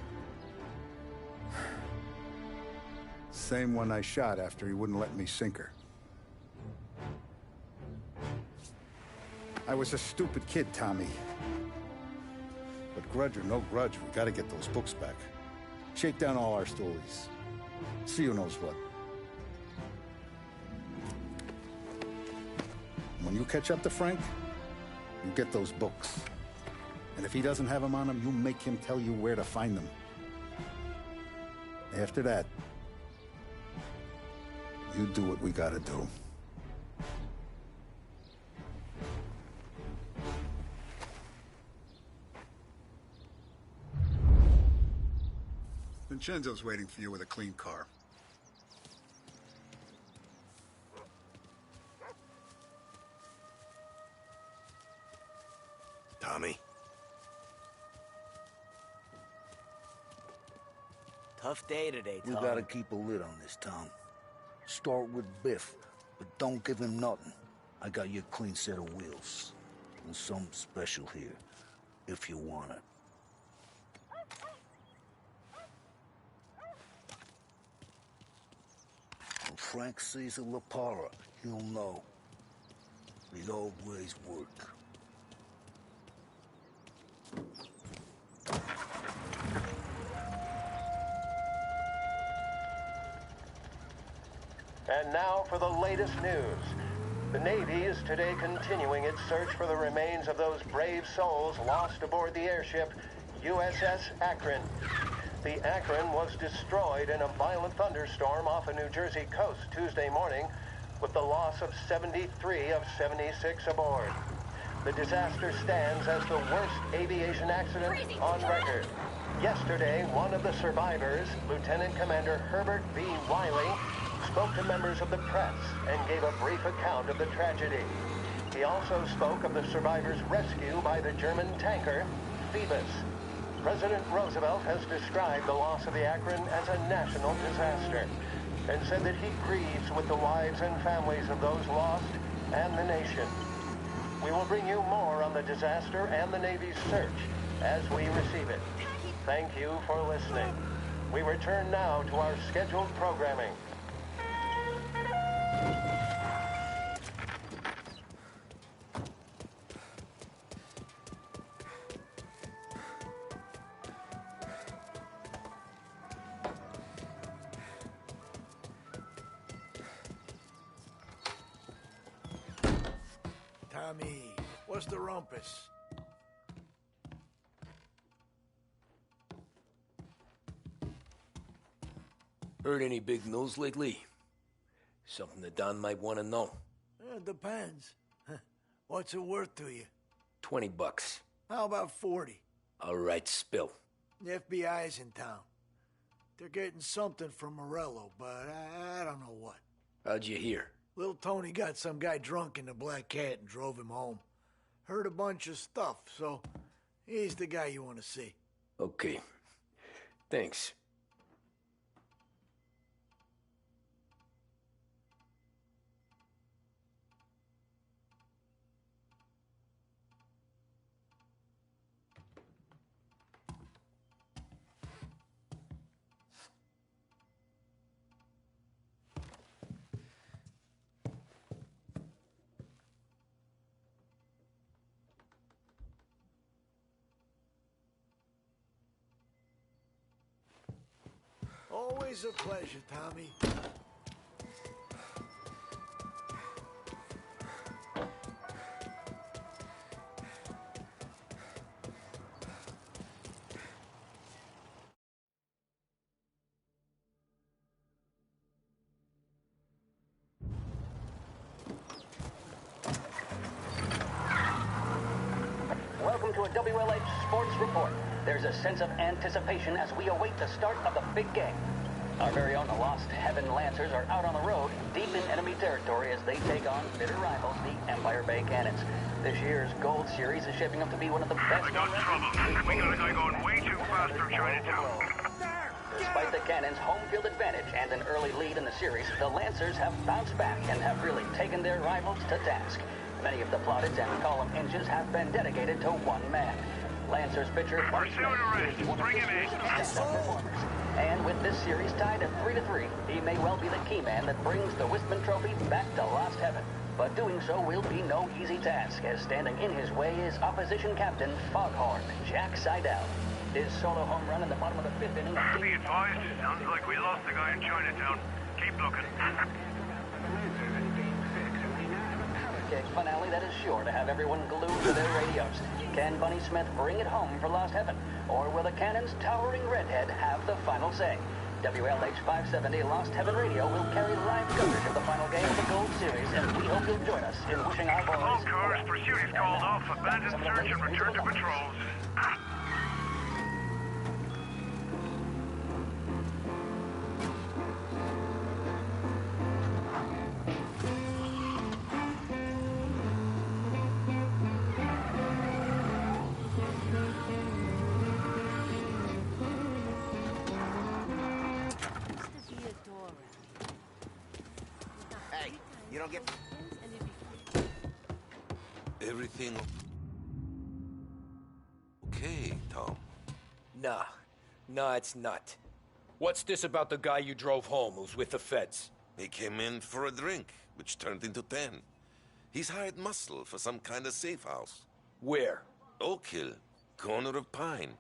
[SPEAKER 21] Same one I shot after he wouldn't let me sink her. I was a stupid kid, Tommy. But grudge or no grudge, we gotta get those books back. Shake down all our stories. See who knows what. When you catch up to Frank, you get those books. And if he doesn't have them on him, you make him tell you where to find them. After that, you do what we gotta do. Vincenzo's waiting for you with a clean car.
[SPEAKER 6] Tommy?
[SPEAKER 12] Tough day today, Tom.
[SPEAKER 22] We gotta keep a lid on this, Tom. Start with Biff, but don't give him nothing.
[SPEAKER 15] I got you a clean set of wheels. And something special here, if you want it. When Frank sees a La Parra, he'll know. The old ways work.
[SPEAKER 19] And now for the latest news. The Navy is today continuing its search for the remains of those brave souls lost aboard the airship USS Akron. The Akron was destroyed in a violent thunderstorm off the New Jersey coast Tuesday morning, with the loss of 73 of 76 aboard. The disaster stands as the worst aviation accident on record. Yesterday, one of the survivors, Lieutenant Commander Herbert B. Wiley, spoke to members of the press and gave a brief account of the tragedy. He also spoke of the survivors' rescue by the German tanker, Phoebus. President Roosevelt has described the loss of the Akron as a national disaster and said that he grieves with the wives and families of those lost and the nation. We will bring you more on the disaster and the Navy's search as we receive it. Thank you for listening. We return now to our scheduled programming.
[SPEAKER 6] Tommy, what's the rumpus?
[SPEAKER 18] Heard any big news lately? Something that Don might want to know.
[SPEAKER 6] It depends. What's it worth to you?
[SPEAKER 18] $20.
[SPEAKER 6] How about 40?
[SPEAKER 18] All right, spill.
[SPEAKER 6] The FBI's in town. They're getting something from Morello, but I don't know what.
[SPEAKER 18] How'd you hear?
[SPEAKER 6] Little Tony got some guy drunk in the Black Cat and drove him home. Heard a bunch of stuff, so he's the guy you want to see.
[SPEAKER 18] Okay. Thanks.
[SPEAKER 6] Always a pleasure, Tommy.
[SPEAKER 22] Welcome to a WLH Sports Report. There's a sense of anticipation as we await the start of the big game. Our very own Lost Heaven Lancers are out on the road, deep in enemy territory as they take on bitter rivals, the Empire Bay Cannons. This year's Gold Series is shaping up to be one of the best.
[SPEAKER 8] I got trouble. We got a guy going way too fast through Chinatown.
[SPEAKER 22] Despite the Cannons' home field advantage and an early lead in the series, the Lancers have bounced back and have really taken their rivals to task. Many of the plaudits and column inches have been dedicated to one man. Lancers pitcher Mark Smith is one of this year's stand-up performers. And with this series tied at 3-3, he may well be the key man that brings the Wistman Trophy back to Lost Heaven. But doing so will be no easy task, as standing in his way is opposition captain Foghorn Jack Seidel. His solo home run in the bottom of the fifth inning.
[SPEAKER 8] Be advised, sounds like we lost the guy in Chinatown. Keep looking.
[SPEAKER 22] Kick finale that is sure to have everyone glued to their radios. Can Bunny Smith bring it home for Lost Heaven? Or will the Cannon's towering redhead have the final say? WLH 570 Lost Heaven Radio will carry live coverage of the final game of the Gold Series, and we hope you'll join us in wishing our boys...
[SPEAKER 8] All cars, pursuit is called off. Abandon search and return to patrols.
[SPEAKER 16] Hey, you don't get...
[SPEAKER 4] Everything okay, Tom?
[SPEAKER 17] Nah, it's not. What's this about the guy you drove home who's with the feds?
[SPEAKER 4] He came in for a drink, which turned into 10. He's hired muscle for some kind of safe house.
[SPEAKER 17] Where?
[SPEAKER 4] Oak Hill, corner of Pine.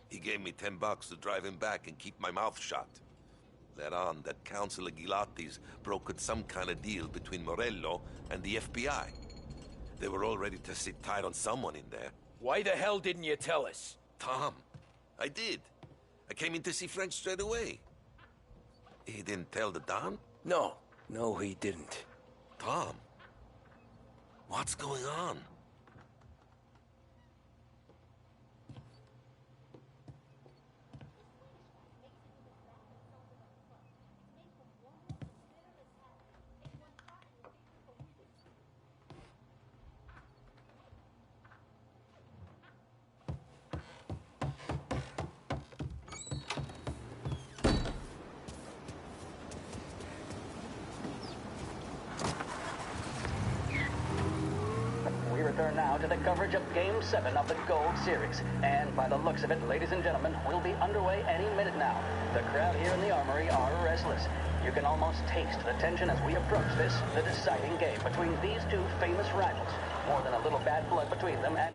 [SPEAKER 4] He gave me $10 to drive him back and keep my mouth shut. Let on that Councilor Gilatti's brokered some kind of deal between Morello and the FBI. They were all ready to sit tight on someone in there.
[SPEAKER 17] Why the hell didn't you tell us?
[SPEAKER 4] Tom, I did. I came in to see Frank straight away. He didn't tell the Don?
[SPEAKER 17] No, he didn't.
[SPEAKER 4] Tom, what's going on?
[SPEAKER 22] We return now to the coverage of Game 7 of the Gold Series. And by the looks of it, ladies and gentlemen, we'll be underway any minute now. The crowd here in the Armory are restless. You can almost taste the tension as we approach this, the deciding game between these two famous rivals. More than a little bad blood between them and...